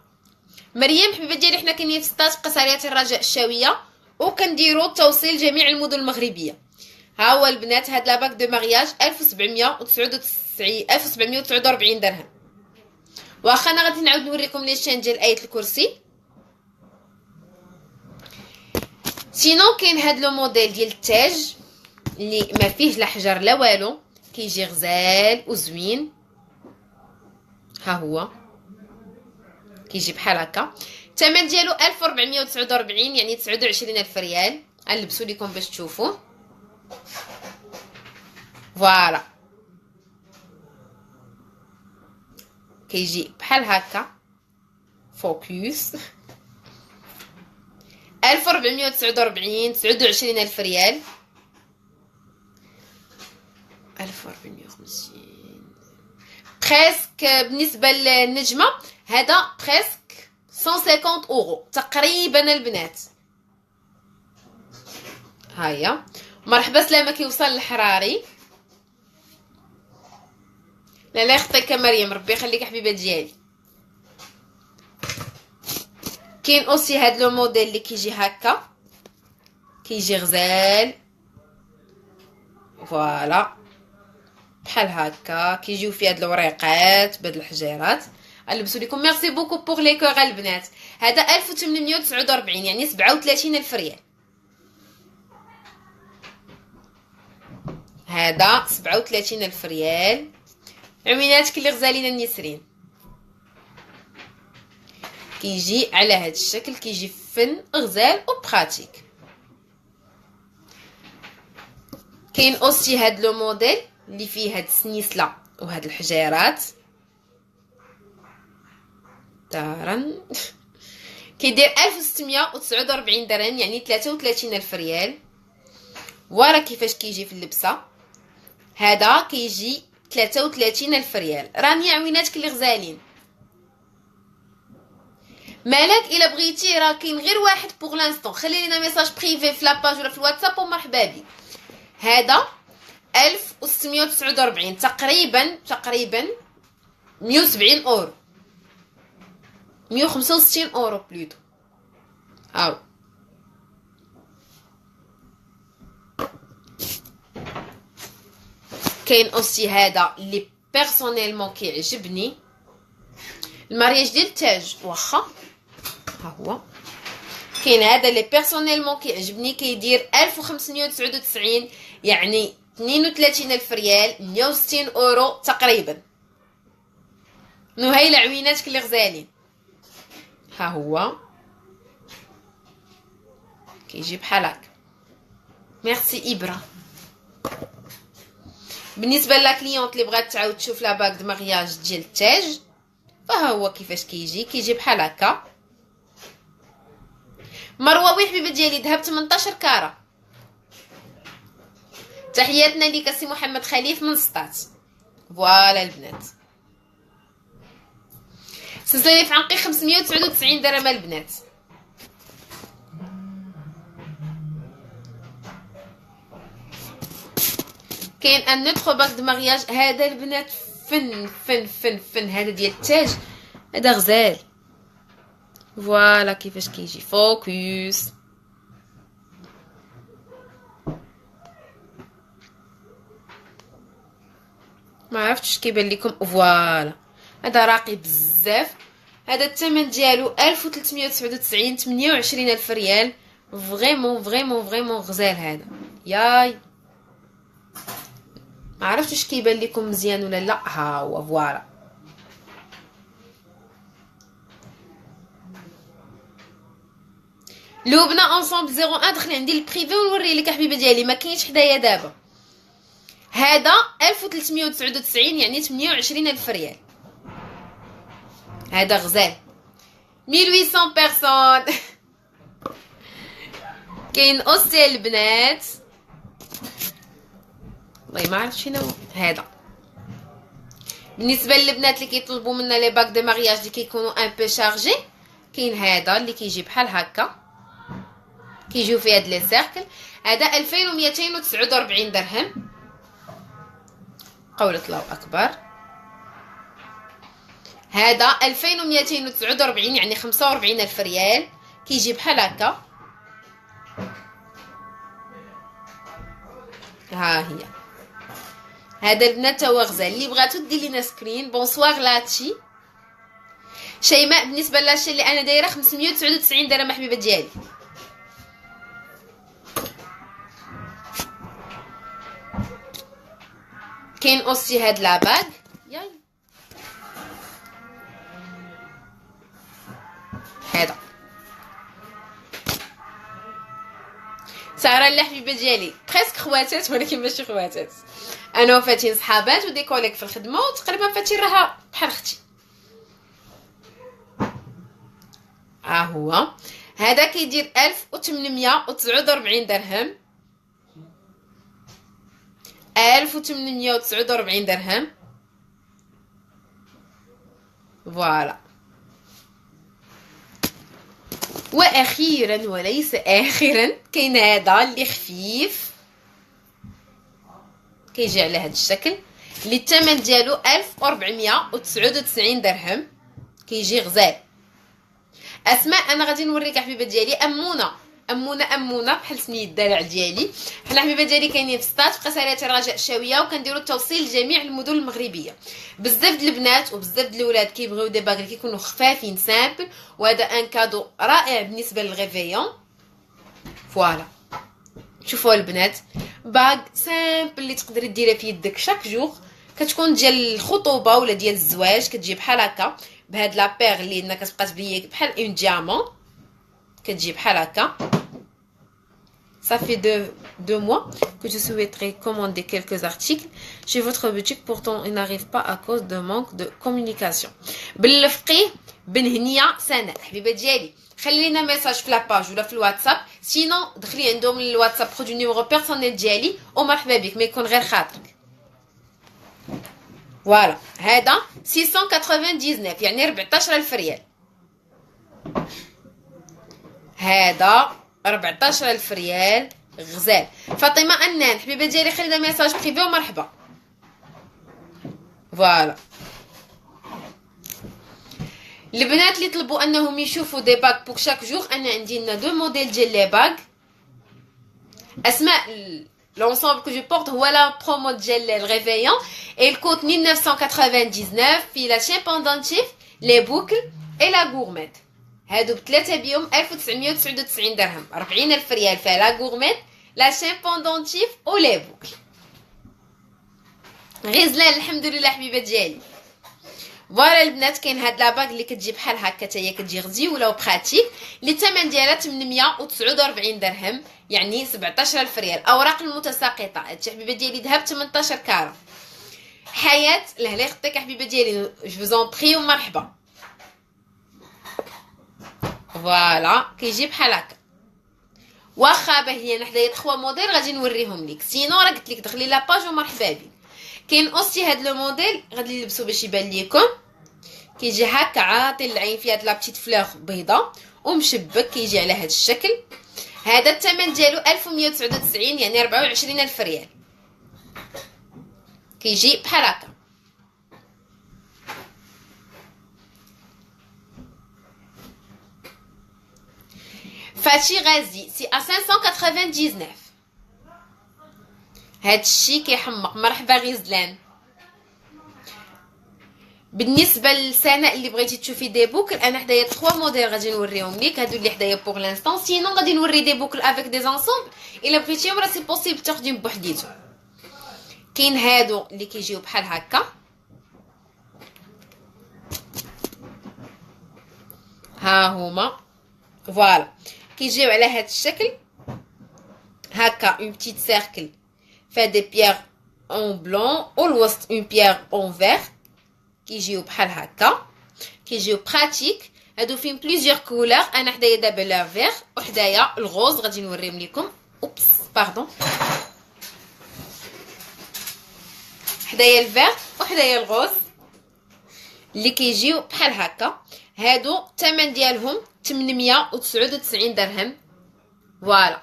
مريم حبيبه ديالي، حنا كاينين في 16 قصريه الرجاء الشاويه وكنديروا توصيل جميع المدن المغربيه. ها هو البنات هاد لاباك دو مارياج 1749 درهم. واخا انا غادي نعاود نوريكم لي شين ديال ايت الكرسي. سينو كاين هاد لو موديل ديال التاج اللي ما فيه لا حجر لا والو، كيجي غزال وزوين. ها هو كيجي بحال هكا. الثمن ديالو 1449 يعني 29000 ريال. نلبسو لكم باش تشوفوه. فوالا كيجي بحال هكا فوكس 1449 29000 ريال. 1450 بريسك. بالنسبه للنجمه هذا بريسك 150 اورو تقريبا البنات. هيا مرحبا سلامه كيوصل الحراري. لا يخطيك مريم ربي يخليك حبيبه ديالي. كاين اوسي هاد لو موديل اللي كيجي هكا، كيجي غزال. فوالا بحال هكا كيجيو فيه هاد الوريقات بهاد الحجيرات. نلبسو لكم. ميرسي بوكو بوغ لي كور البنات. هذا 1849 يعني 37000 ريال. هذا 37000 ريال. عميناتك اللي غزالين النسرين. كيجي على هذا الشكل، كيجي فن غزال وبراتيك. كاين اوسي هاد لو موديل اللي فيه هاد السنيسله وهاد الحجيرات دارن كيدير 1649 درهم يعني 33000 ريال. ورا كيفاش كيجي في اللبسه. هذا كيجي 33000 ريال. راني عويناتك اللي غزالين. مالك الا بغيتي راه كاين غير واحد بوغ لانستون، خلي لينا ميساج بريفي في لاباج ولا في الواتساب ومرحبا بك. هذا 1649 تقريبا 170 اورو، 165 اورو بلوتو. هاو كاين اوسي هذا اللي بيرسونيلمون كيعجبني، المارياج ديال التاج. واخا ها هو كاين هذا اللي بيرسونيلمون كيعجبني، كيدير 1599 يعني 32000 ريال، 160 اورو تقريبا. نهيل عويناتك اللي غزالين. ها هو كيجي بحال هكا. ميرسي ابرا. بالنسبه لا كليونط اللي بغات تعاود تشوف لا باك دو مارياج ديال التاج، فها هو كيفاش كيجي بحال هكا. مروه وي حبيبه ديالي، ذهب 18 كاره. تحياتنا ليك سي محمد خليف من سطات. فوالا البنات، سلسله في عنقي 599 درهم البنات. كاين ان نوتخ باك دو مارياج. هذا البنات فن هذا ديال التاج، هذا غزال. فوالا كيفاش كيجي. فوكس. ما عرفتش كيبان لكم. فوالا هذا راقي بزاف. هذا الثمن ديالو 1399، 28000 ريال. فريمون غزال هذا. ياي ما عرفتش كيبان لكم مزيان ولا لا. ها هو فوالا. لوبنا اونصومبل 01. دخلي عندي البريفي ونوري لك حبيبه ديالي، ما كاينش حدايا دابا. هذا 1399 يعني 28000 ريال. هذا غزال. 1800 بيرسون. كاين اوسي البنات، والله ما عرفت شنو هذا. بالنسبه للبنات اللي كيطلبوا منا لي باك دو مارياج اللي كيكونوا ان بو شارجي، كاين هذا اللي كيجي بحال هكا، كيجيو فيه هاد لي سيركل. هذا 2249 درهم. قولة الله اكبر. هذا 2249 يعني 45000 ريال، كيجي بحال هكا. ها هي. هذا البنات هو غزال. اللي بغاتو دير لينا سكرين. بونسوار لاتشي. شيماء بالنسبه لهادشي اللي انا دايره 599 درهم حبيبه ديالي. كاين اوسي هاد لاباك. ياي هذا ساره اللي حبيبه ديالي بريسك خواتات، ولكن ماشي خواتات. انا وفاتين صحابات ودي كوليك في الخدمه، وتقريبا فاتين راها بحال اختي. هو هذا كيدير 1849 درهم. 1849 درهم. فوالا. واخيرا وليس اخرا كاين هذا اللي خفيف، كيجي على هذا الشكل، اللي الثمن ديالو 1499 درهم. كيجي غزال. اسماء انا غادي نوريك حبيبه ديالي. امونه بحال سميت الدلع ديالي. حنا حبيبه ديالي كاينين في سطات، في قصريه الرجاء الشاويه، وكنديروا التوصيل لجميع المدن المغربيه. بزاف د البنات وبزاف د الاولاد كيبغيو دي باغ اللي كيكونوا خفافين سامبل، وهذا ان كادو رائع بالنسبه للغيفيون. فوالا شوفوا البنات، باغ سامبل اللي تقدري ديرها في يدك شاك جور، كتكون ديال الخطوبه ولا ديال الزواج. كتجي بحال هكا بهاد لا بيغ اللي هنا كتبقى تبريك بحال اون ديامون. كتجي بحال هكا. Ça fait deux mois que je souhaiterais commander quelques articles chez votre boutique, pourtant il n'arrive pas à cause de manque de communication. بالفقيه بنهنيه سناء حبيبه ديالي، خلي لنا ميساج في لاباج ولا في الواتساب، سينو دخلي عندهم الواتساب، خدي النيميرو بيرسونيل ديالي ومرحبا بك، ما يكون غير خاطرك. فوالا هذا 699 يعني 14000 ريال. هذا 14,000 ريال غزال. فاطمه انان حبيبه ديالي خلينا ميساج بريفي ومرحبا. فوالا البنات اللي طلبوا انهم يشوفوا دي باك بوك شاك جور، انا عندي لنا دو موديل ديال لي باك. اسماء l'ensemble que je porte هو لا برومو ديال الريفيون et le coûte 1999 في لا chaîne pendentif لي بوكل et لا غورميت. هادو بثلاثه بيهم 1999 درهم، 40,000 ريال فيها لا غورميت لا chaîne pendentif و لي بوكل. غزلان الحمد لله حبيبه ديالي. فوالا البنات كاين هاد لاباك اللي كتجي بحال هكا حتى هي كتجي غزيوله وبراتيك اللي الثمن ديالها 849 درهم، يعني 17,000 ريال. اوراق المتساقطه هادشي حبيبه ديالي ذهب 18 كاره. حياه لهلا يخطيك حبيبه ديالي جو فوزون بري ومرحبا. فوالا كيجي بحال هكا. واخا باهي انا حدايا 3 موديل غادي نوريهم لك، سينو راه قلت لك دخلي لاباج ومرحبا بك. كاين اوسي هاد لو موديل غادي نلبسو باش يبان ليكم، كيجي هكا عاطي العين فيها هاد لا بتيت فلور بيضاء ومشبك، كيجي على هاد الشكل. هذا الثمن ديالو 1199 يعني 24,000 ريال. كيجي بحال هكا. فاتي غازي سي ا 599. هادشي كيحمق. مرحبا غزلان. بالنسبه للسناء اللي بغيتي تشوفي دي بوكل، انا حدايا 3 موديل غادي نوريهم ليك، هادو اللي حدايا بوغ لانستون. سينو غادي نوري دي بوكل افيك دي زانسومبل الا بغيتيهم راه سي بوسيبل تاخديهم بوحديتهم. كاين هادو اللي كيجيو بحال هكا، ها هما فوالا كيجيو على هاد الشكل هكا، اون بتيت سيركل فا دي بيير اون بلون والوسط اون بيير اون فير. كيجيو بحال هكا، كيجيو براتيك. هادو فين بليزيور كولور. انا حدايا دابا لا فير وحدايا الغوز غادي نوريهم لكم. اوبس باردون، حدايا الفير وحدايا الغوز اللي كيجيو بحال هكا. هادو الثمن ديالهم 899 درهم. فوالا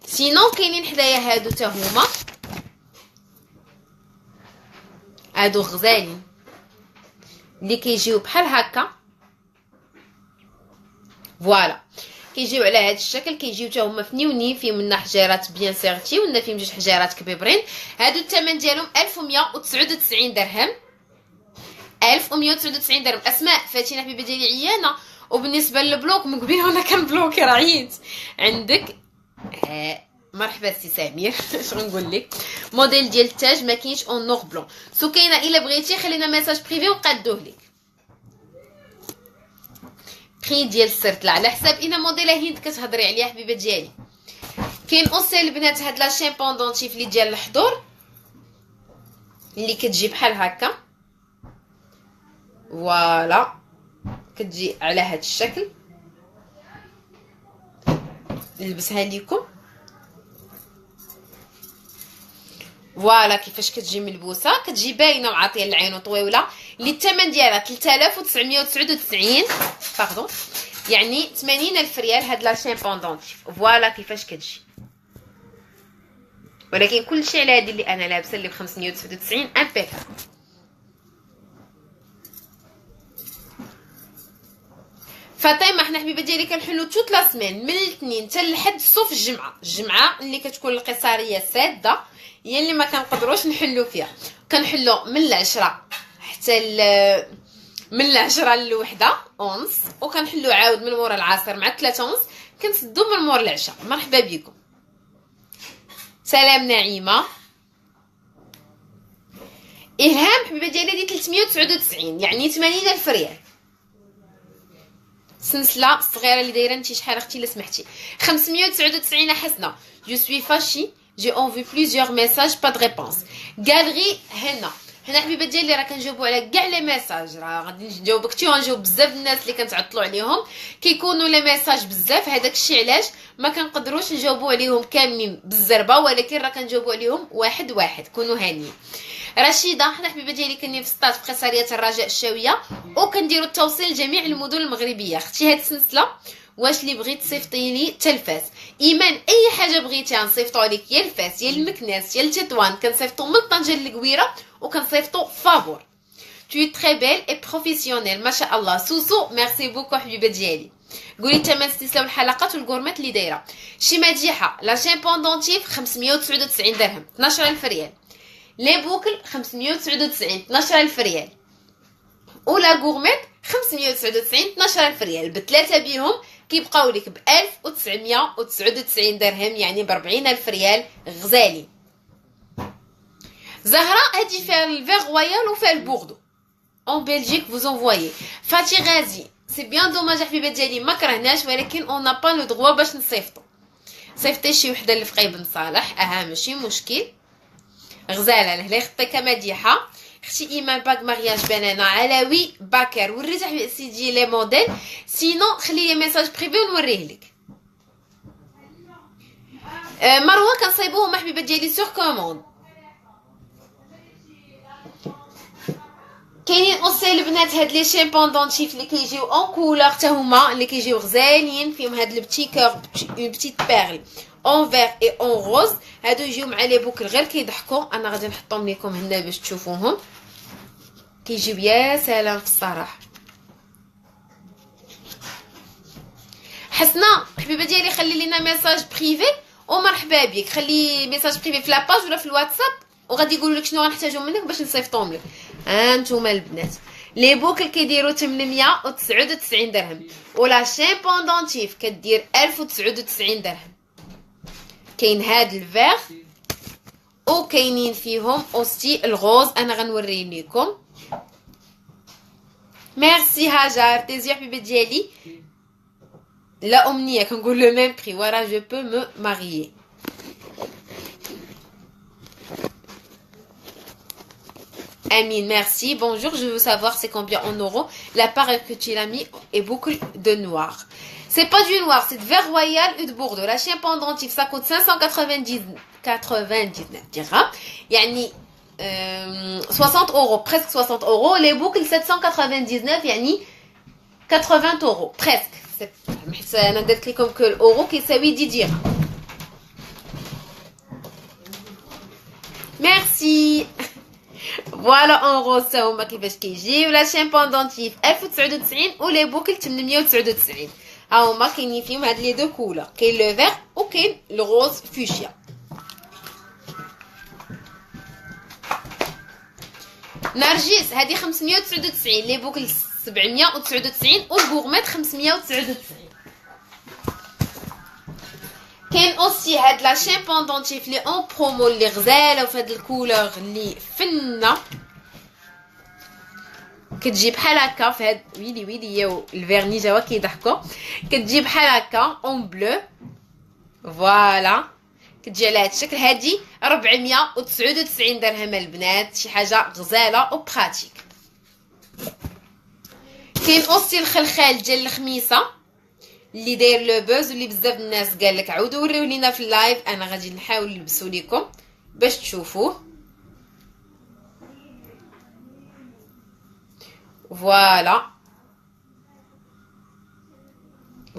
سينو كاينين حدايا هادو حتى هما، هادو غزالين اللي كيجيو بحال هكا. فوالا كيجيو على هذا الشكل، كيجيو حتى هما فنيونين، فيهم لنا حجيرات بيان سيرتي ولا فيهم جوج حجيرات كبيبرين. هادو الثمن ديالهم 1199 درهم. 1199 درهم. اسماء فاتينا حبيبه ديالي عيانه. وبالنسبه للبلوك من قبيله وانا كنبلوكي راه عييت عندك. مرحبا سي سمير. شنو نقول لك، موديل ديال التاج ما كاينش اون نور بلون. سو كاينه الا بغيتي خلينا ميساج بريفي وقادوه لك. بري ديال السرتله على حساب اين موديل هند كتهضري عليها حبيبه ديالي. كاين اوسي البنات هاد لا شين بوندونتيف اللي ديال الحضور اللي كتجي بحال هكا. فوالا كتجي على هاد الشكل. نلبسها ليكم. فوالا كيفاش كتجي ملبوسه، كتجي باينه وعاطيه العين وطويوله، اللي الثمن ديالها 3999 باردون، يعني 80,000 ريال. هاد لا شين بوندونتيف فوالا كيفاش كتجي. ولكن كلشي على هادي اللي انا لابسه اللي ب 599 امبيكابل. فاطمه حنا حبيبه ديالي كنحلو توت لا سيمين من الاثنين حتى لحد صوف الجمعه اللي كتكون القصاريه ساده هي اللي ما كنقدروش نحلو فيها. كنحلو من العشرة حتى من العشرة للوحده اونس، وكنحلو عاود من مورا العصر مع 3 اونس، كنسدو من مورا العشاء. مرحبا بكم. سلام نعيمه. الهام حبيبه ديالي دي 399 يعني 80,000 ريال. سلسله صغيره اللي دايره انت شحال اختي الا سمحتي. 599 حسنه. جو سوي فاشي جي اونفي بليزيور ميساج با د ريبونس. غالري هنا حبيبه ديالي راه كنجاوبوا على كاع لي ميساج، راه غادي نجاوبك تي ونجاوب بزاف الناس اللي كنتعطلوا عليهم. كيكونوا لي ميساج بزاف، هذاك الشيء علاش ما كنقدروش نجاوبوا عليهم كاملين بالزربه، ولكن راه كنجاوبوا عليهم واحد واحد. كونوا هانيين. رشيده حنا حبيبه ديالي كاينين في سطات في قصريه الرجاء الشاويه وكنديروا التوصيل لجميع المدن المغربيه. اختي هاد السلسله واش اللي بغيت تصيفطي لي تلفاس ايمان اي حاجه بغيتي نصيفطوا عليك يا الفاس يا المكناس يا التطوان كنصيفطوا من طنجه للقويره وكنصيفطوا فابور. Tu es très belle et professionnelle ما شاء الله. سوسو ميرسي بوكو حبيبه ديالي. قولي الثمن استسلام الحلقات والكورمات اللي دايره. شي مديحه لا شامبون دونتيف 599 درهم 12000 ريال. لي بوكل 599 12000 ريال. ولا غورميت 599 12000 ريال. بثلاثه بيهم كيبقاو لك ب 1999 درهم يعني ب 40000 ريال غزالي. زهراء هادي فيها الفيغ رويال وفيها البوردو en Belgique vous envoyez. فاتي غازي سي بيان دوماج حبيبه ديالي ما كرهناش ولكن اون نا با لو دروا باش نصيفطو. صيفطي شي وحده اللي في قاي بن صالح ماشي مشكل. غزاله لهلا خطيك مديحه. اختي ايمان باك مارياج بنانه علاوي باكر وريت حبيبه سيدي لي موديل سينو خلي لي ميساج بريفي ونوريه لك. مروه كنصايبوهم حبيبه ديالي سور كوموند. كاينين اوسي البنات هاد لي شامبون دونتيف اللي كيجيو اون كولور حتى هما اللي كيجيو غزالين فيهم هاد البتي كور اون بتيت بيرل اون فير اي اون روز. هادو يجيو مع لي بوكل غير كيضحكوا. انا غادي نحطهم لكم هنا باش تشوفوهم كيجيو يا سلام في الصراحه. حسنا حبيبه ديالي خلي لينا ميساج بريفي ومرحبا بك. خلي ميساج بريفي في لاباج ولا في الواتساب وغادي يقولوا لك شنو غنحتاجو منك باش نصيفطهم لك. هانتوما البنات لي بوكل كيديروا 899 درهم ولا شامبون دونتيف كدير 1099 درهم. كاين هاد الفيغ وكاينين فيهم اوستي الغوز انا غنوري لكم. ميرسي هاجر تيزي حبيبه ديالي. لا امنيه كنقول لو ميم بري ورا جو بو مو ماريي. Amine, merci. Bonjour, je veux savoir c'est combien en euros la parure que tu l'as mis et boucle de noir. C'est pas du noir, c'est de vert royal et de Bordeaux. La chien pendentif, ça coûte 599 dirhams. Yani 60 euros, presque 60 euros. Les boucles 799, yani 80 euros, presque. أنا درت لكم que l'euro كيساوي 10 dirhams. Merci. فوالا اون روز تا هما كيفاش كيجيو. لا شامبون دونتيف 1099 ولي بوكل 899. ها هما كاينين فيهم هاد لي دو كولور كاين لو فيغ وكاين لو روز فوشيا. نرجس هادي 599 لي بوكل 799 والغورميت 599. كاين اوسي هاد لا شامبون دونتيف لي اون برومو اللي غزاله وفهاد الكولور اللي فنه كتجي بحال هكا فهاد ويلي ياو الفيرني جاوا كيضحكوا. كتجي بحال هكا اون بلو فوالا كتجي على هاد الشكل. هادي 499 درهم البنات شي حاجه غزاله وبراتيك. كاين اوسي الخلخال ديال الخميسه اللي داير لو بوز واللي بزاف الناس قال لك عاودوا وريو لينا في اللايف. انا غادي نحاول نلبسو لكم باش تشوفوه.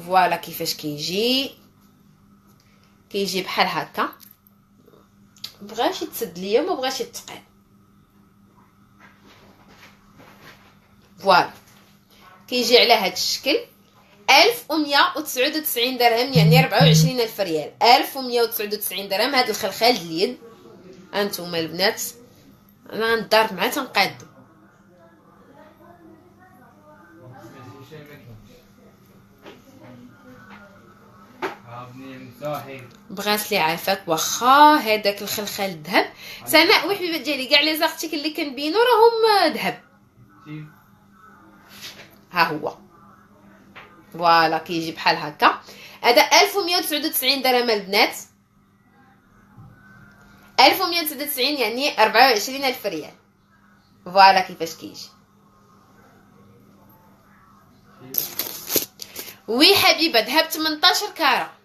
فوالا كيفاش كيجي بحال هكا. بغاش يتسد ليا ما بغاش يتقاد. فوالا كيجي على هاد الشكل 1199 درهم يعني 24000 ريال. 1199 درهم هاد الخلخال د اليد. هانتوما البنات انا غندار مع تنقادو. بغات لي عافاك واخا هذاك الخلخال الذهب. سناء وحبيبه ديالي كاع لي زارتيكل اللي كنبينو راهم ذهب. ها هو فوالا كيجي بحال هكا. هذا 1199 درهم البنات. 1199 يعني 24000 ريال. فوالا كيفاش كيجي. وي حبيبه ذهب 18 كاره.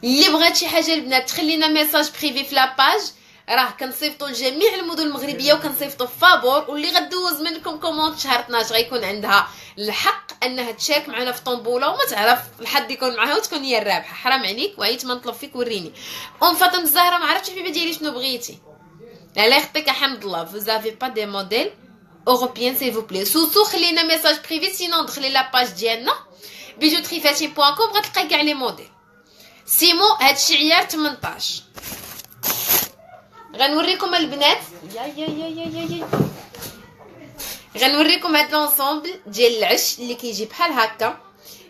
اللي بغات شي حاجه البنات تخلينا ميساج بريفي في لاباج راه كنصيفطوا لجميع المدن المغربيه وكنصيفطوا في فابور، واللي غدوز منكم كوموند شهر 12 غيكون عندها الحق انها تشارك معنا في طنبوله وما تعرف الحد يكون معها وتكون هي الرابحه. حرام عليك، وعيت ما نطلب فيك وريني. فاطمه الزهراء ما عرفتش الحبيبه ديالي شنو بغيتي. الله يخطيك حمد الله. فوزافي با دي موديل اوروبيان سيل فو بلي. سوسو خلينا ميساج بريفي، سينون دخلي لاباج ديالنا bijouteriefatine.com غتلقاي كاع لي موديل. سيمو هادشي عيار 18. غنوريكم البنات يا غنوريكم هاد لونسومبل ديال العش اللي كيجي بحال هكا،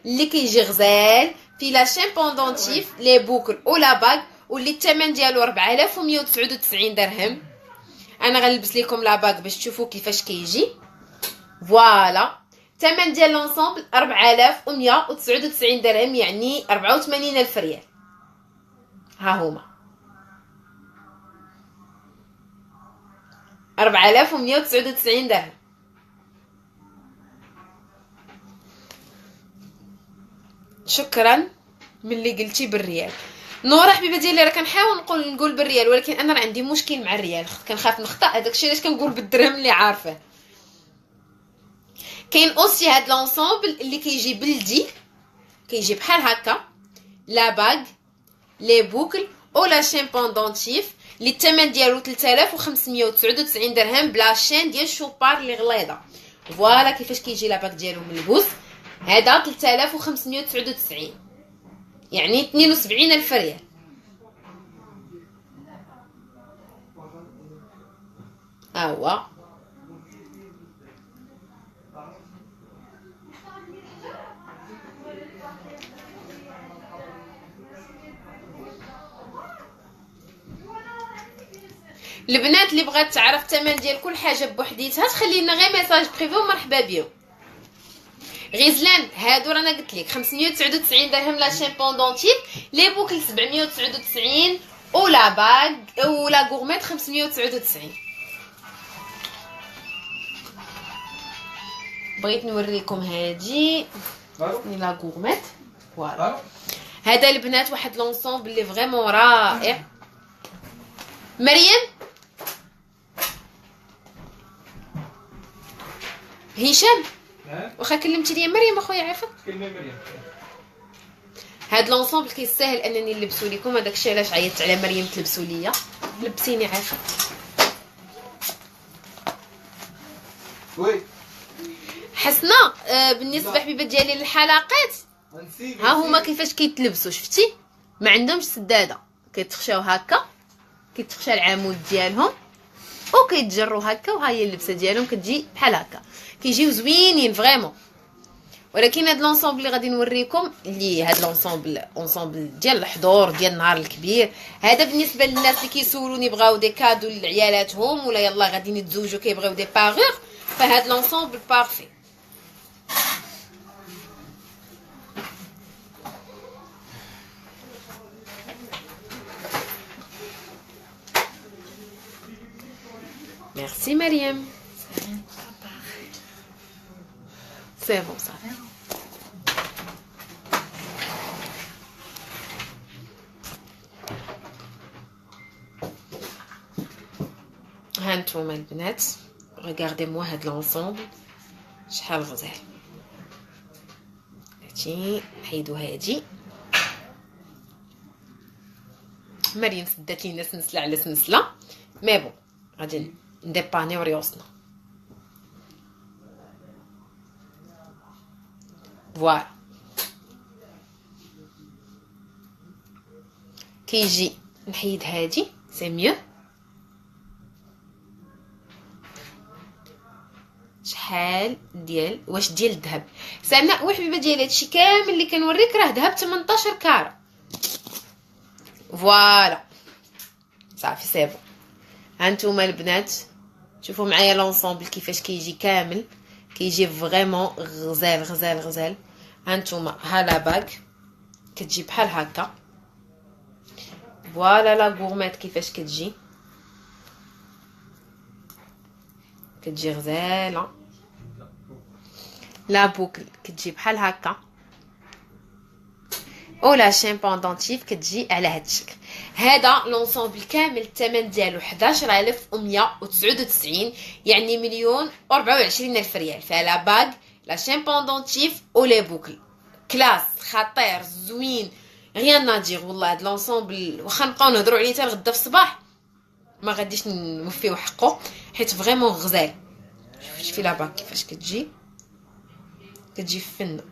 اللي كيجي غزال في لا شين بوندونتيف لي بوكل او لا باغ، واللي الثمن ديالو 4199 درهم. انا غنلبس لكم لا باغ باش تشوفوا كيفاش كيجي. فوالا الثمن ديال لونسومبل 4199 درهم، يعني 84,000 ريال. ها هما 4199 درهم. شكرا من اللي قلتي بالريال. نورا حبيبه ديالي راه كنحاول نقول بالريال، ولكن انا راه عندي مشكل مع الريال، كنخاف نخطا. هذاك الشيء علاش كنقول بالدرهم اللي عارفه. كاين اوسي هاد لونسومبل اللي كيجي بلدي، كيجي بحال هكا لا باغ لي بوكل او لا شين بوندونتيف اللي الثمن ديالو 3599 درهم بلا شين ديال شوبار اللي غليظه. فوالا كيفاش كيجي لا باغ ديالو ملبوس. هذا 3599 يعني 72,000 ريال. هو البنات اللي بغات تعرف الثمن ديال كل حاجه بوحديتها تخلي لنا غير ميساج بريفي ومرحبا بيهم. غزلان هادو رانا قلت لك 599 درهم لا شين بوندونتيف، لي بوكل 799 ولا باغ ولا غورميت 599. بغيت نوريكم هادي لا غورميت. فوالا هذا البنات واحد لونسومبل اللي فريمون رائع. مريم هشام واخا كلمتي ليا مريم اخويا عافاك. كلمه مريم. هاد لونسومبل كيستاهل انني نلبسو لكم، هذاك الشيء علاش عيطت على مريم تلبسو ليا. لبسيني عافاك. وي حسنا بالنسبه حبيبه ديالي للحلقات ها هما كيفاش كيتلبسوا. شفتي ما عندهمش سداده، كيتخشاو هكا، كيتخشى العمود ديالهم وكيتجروا هكا، وها هي اللبسه ديالهم كتجي بحال هكا. كيجيو زوينين فريمون. ولكن هاد لونسومبل اللي غادي نوريكم اللي هاد لونسومبل ديال الحضور ديال النهار الكبير، هذا بالنسبه للناس اللي كيسولوني بغاو دي كادو لعيالاتهم ولا يلا غادي نتزوجوا كيبغيو دي باغور، فهاد لونسومبل بارفي. Merci Mariam. C'est bon ça. هانتوما البنات regardez-moi هاد لونسومبل شحال غزال. هاتي نحيدو هادي. مريم سدات لينا سنسله على سنسله مي بون غادي نديبانيو ريوسنا. فوالا كيجي نحيد هادي سي ميو. شحال ديال واش ديال الذهب سناء وحبيبه ديالي. هادشي كامل اللي كنوريك راه ذهب 18 كاره. فوالا صافي سي بون. هانتوما البنات شوفوا معايا لونسومبل كيفاش كيجي كامل، كيجي فريمون غزال غزال غزال. هانتوما ها لا باغ كتجي بحال هكا. فوالا لا غورميت كيفاش كتجي غزاله. لا بوكل كتجي بحال هكا، او لا شين بوندونتيف كتجي على هاد الشكل. هذا لونسومبل كامل الثمن ديالو 11199، يعني 1,024,000 ريال. فيها لا باغ، لا شين بوندونتيف و لي بوكل. كلاس خطير زوين، غيان نادير والله. هاد لونسومبل واخا نبقاو نهضروا عليه حتى الغدا في الصباح ما غاديش نوفيو حقه، حيت فريمون غزال. شوفي لا باغ كيفاش كتجي فنه.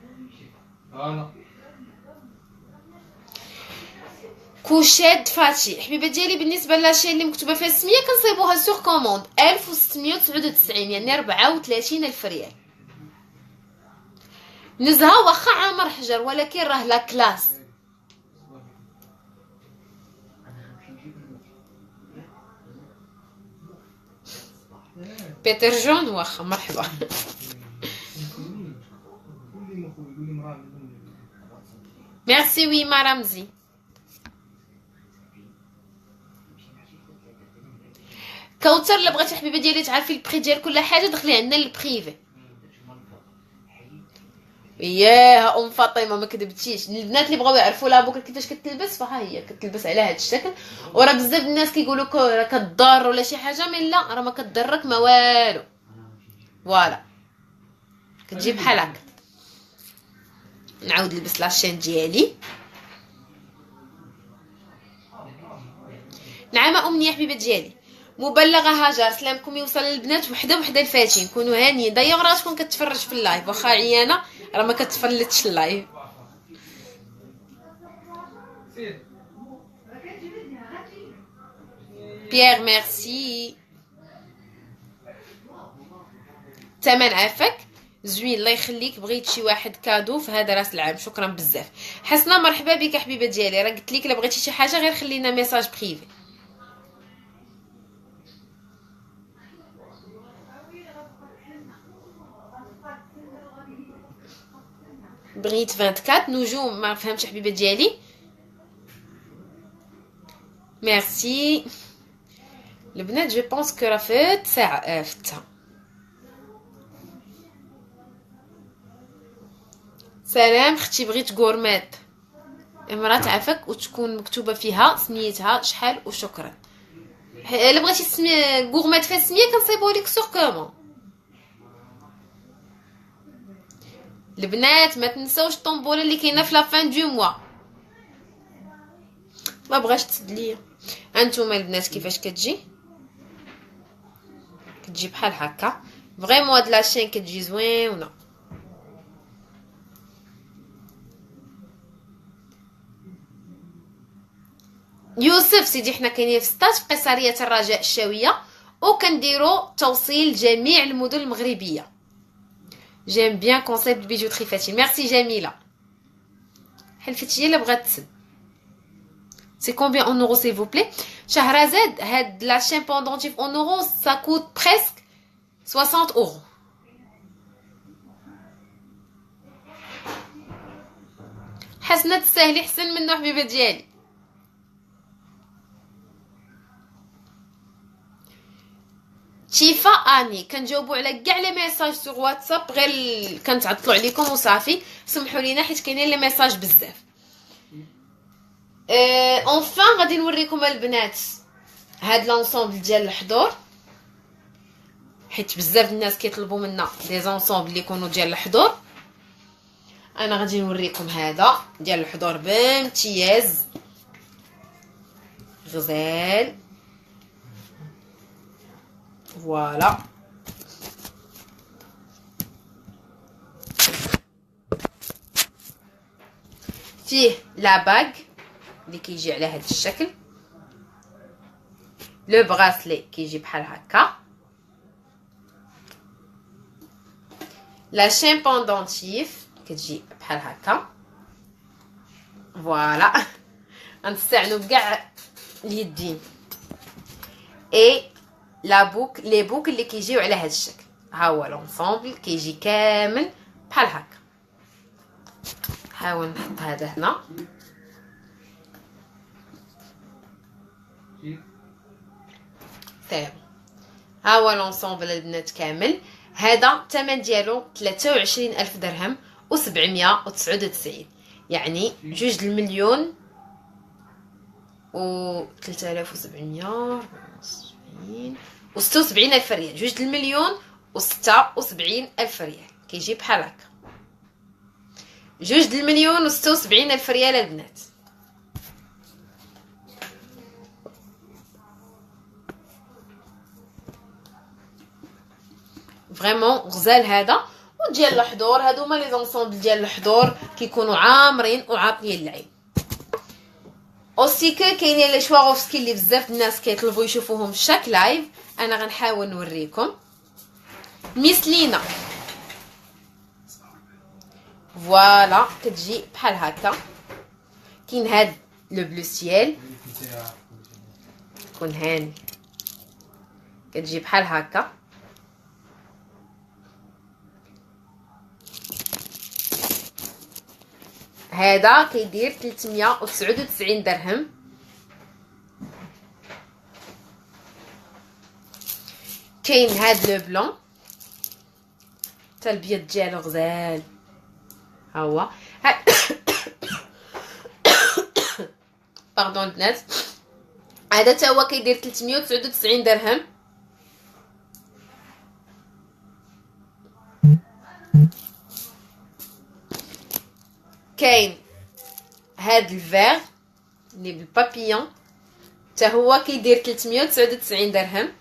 كوشاد فاتشي حبيبه ديالي. بالنسبه للاشياء اللي مكتوبه فيها السميه كنصيبوها سور كوموند 1699، يعني 34,000 ريال. نزهه واخا عامر حجر، ولكن راه لا كلاس. بيتر جون واخا مرحبا. ميرسي وي ما رمزي. كوثر الا بغيتي حبيبه ديالي تعرفي البري ديال كل حاجه دخلي عندنا البريفي. ياه ام فاطمه ما كذبتيش. البنات اللي بغاو يعرفوا لا بوكل كيفاش كتلبس، فها هي كتلبس على هذا الشكل. وراه بزاف الناس كيقولوا راه كتضر ولا شي حاجه، من لا راه ما كتضرك ما والو. فوالا كتجي بحال هكا. نعاود نلبس لاشين ديالي. نعم امنيه حبيبه ديالي. مبلغه هاجر سلامكم يوصل للبنات وحده الفاتين. كونوا هانيين. دايوغ راه تكون كتفرج في اللايف واخا عيانه راه ما كتفلتش اللايف. بيير ميرسي. تمن عافاك زوين الله يخليك. بغيت شي واحد كادو في هذا راس العام. شكرا بزاف. حسنا مرحبا بك حبيبه ديالي. راه قلت لك الا بغيتي شي حاجه غير خلينا ميساج بريفي. بغيت 24 نجوم. ما فهمتش حبيبه ديالي. ميرسي. البنات جو بونس كو راه فات ساعه فتها. سلام اختي. بغيت غورميت امراه تعافك وتكون مكتوبه فيها سميتها شحال وشكرا. الا بغيتي سميه غورميت فيها سميه كنصيبوا لك سور كومون. البنات ما تنساوش الطنبوله اللي كاينه في لا فان دو موا. ما بغاش تسد ليا. هانتوما البنات كيفاش كتجي بحال هكا. فريمون هاد لاشين كتجي زوينه. يوسف سيدي حنا كاينين في ستات في قيصريه الرجاء الشاويه، وكنديروا توصيل جميع المدن المغربيه. جيم بيان كونسيبت بيجوتري فاتين. ميرسي جميله. حلفتي الا بغات تسد. سي كومبيان اون اورو سيل فو بلي شهرزاد؟ هاد لا شين بوندونتيف اون اورو سا كوت بريسك 60 اورو. حسنه تسهلي حسن منه حبيبه ديالي. تيفا اني كنجاوبوا على كاع لي ميساج سوغ واتساب، غير كنتعطلوا عليكم وصافي. سمحوا لينا حيت كاينين لي ميساج بزاف. اونفان غادي نوريكم البنات هاد لونسومبل ديال الحضور، حيت بزاف الناس كيطلبوا منا دي زونسومبل اللي يكونوا ديال الحضور. انا غادي نوريكم هذا ديال الحضور بامتياز غزال. فوالا فيه لا باغ اللي كيجي على هذا الشكل، لو براسلي كيجي بحال هكا، لا شين بوندونتيف كتجي بحال هكا. فوالا غنستعنوا بكاع اليدين. اي لا بوك لي بوك اللي كيجيو على هذا الشكل. ها هو لونسومبل كيجي كامل بحال هكا. حاول نحط هذا هنا. طيب ها هو لونسومبل البنات كامل. هذا الثمن ديالو 23,000 درهم و799، يعني 2,000,000 و 3770 و 76 الف ريال. 2,000,000 و 76 الف ريال كيجي بحال هكا. 2,000,000 و 76 الف ريال البنات. فريمون غزال هذا. وديال الحضور هادو هما لي زونسومبل ديال الحضور كيكونوا عامرين وعاقلين العين. اوسي كاينين لي شواغوفسكي اللي بزاف الناس كيطلبوا يشوفوهم شاك لايف. انا غنحاول نوريكم. ميسلينا فوالا كتجي بحال هكا. كاين هاد لو بلو سيال كون هاني كتجي بحال هكا. هذا كيدير 399 درهم. كاين هاد لو بلون حتى البيض ديالو غزال ها هو. باردون البنات. هذا حتى هو كيدير 399 درهم. كاين هاد الفيغ اللي بالبابيون حتى هو كيدير 399 درهم.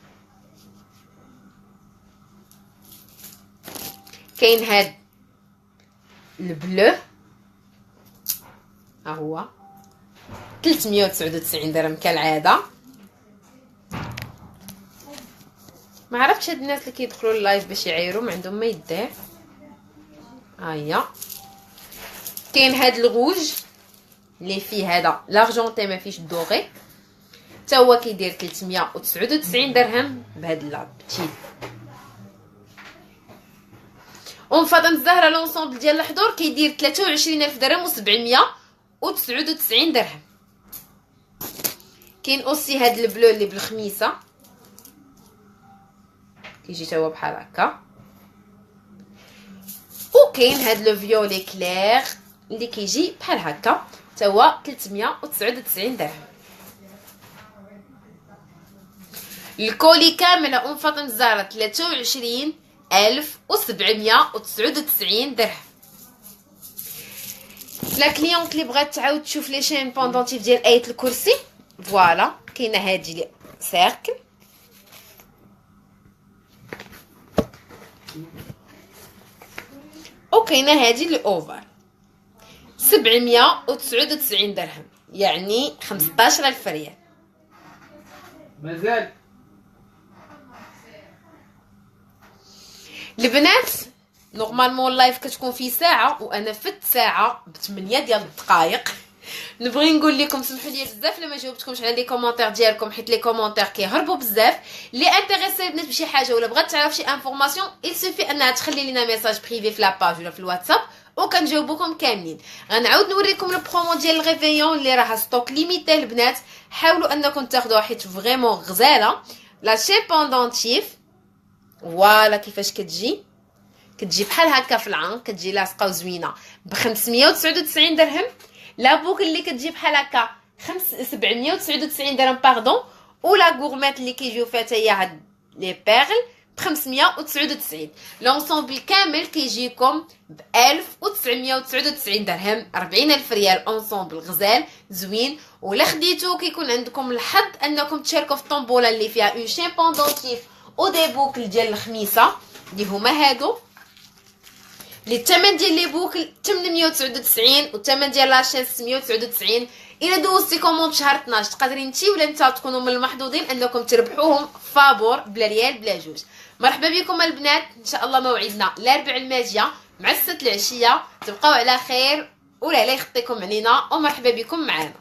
كاين هاد البلو ها هو 399 درهم كالعاده. ما عرفتش هاد الناس اللي كيدخلوا اللايف باش يعايروا ما عندهم ما يدير. ها هي. كاين هاد الغوج اللي فيه هذا لارجونتي ما فيش الدوغي حتى هو كيدير 399 درهم بهاد لابتي. ام فاطمه الزهراء لونسومبل ديال الحضور كيدير 23,000 درهم و 799 درهم. كاين اوسي هاد البلو اللي بالخميسه كيجي حتى هو بحال هكا. وكاين هاد لو فيولي كلير اللي كيجي بحال هكا حتى هو 399 درهم. الكولي كامل ام فاطمه الزهراء 23,799 درهم. لا كليونط اللي بغات تعاود تشوف لي شين بوندونتيف ديال ايه الكرسي فوالا كاينه هادي لي سيركل وكاينه هادي الاوفر 799 درهم يعني 15,000 ريال. مازال البنات نورمالمون اللايف كتكون فيه ساعه وانا فت ساعه ب8 ديال الدقائق. نبغي نقول لكم سمحوا لي بزاف لما جاوبتكمش على لي كومونتير ديالكم حيت لي كومونتير كيهربوا بزاف. اللي انتريسي البنات بشي حاجه ولا بغات تعرف شي انفورماسيون il suffit انها تخلي لنا ميساج بريفي في لاباج ولا في الواتساب وكنجاوبوكم كاملين. غنعاود نوريكم البرومو ديال الغيفيون اللي راه ستوك ليميتي. البنات حاولوا انكم تاخذوها حيت فريمون غزاله. لا شي بوندونتيف فوالا كيفاش كتجي بحال هكا في العنق كتجي لاصقه وزوينه ب 599 درهم. لا بوك اللي كتجي بحال هكا 799 درهم باردون. ولا غورميت اللي كيجيو فيها حتى هي هاد لي بيرل ب 599. لونسومبل كامل كيجيكم ب 1999 درهم 40,000 ريال. اونسومبل غزال زوين. ولا خديتو كيكون عندكم الحظ انكم تشاركوا في الطومبوله اللي فيها اون شين بوندونتيف و دي بوكل ديال الخميسه اللي هما هادو اللي الثمن ديال لي بوكل 899 والثمن ديال لاشين 699. الا دوزتي كوموند شهر 12 تقدري انتي ولا نتا تكونوا من المحظوظين انكم تربحوهم فابور بلا ريال بلا جوج. مرحبا بكم البنات. ان شاء الله موعدنا الاربع الماجيه مع 6 العشيه. تبقاو على خير ولا لا يخطيكم علينا ومرحبا بكم معنا.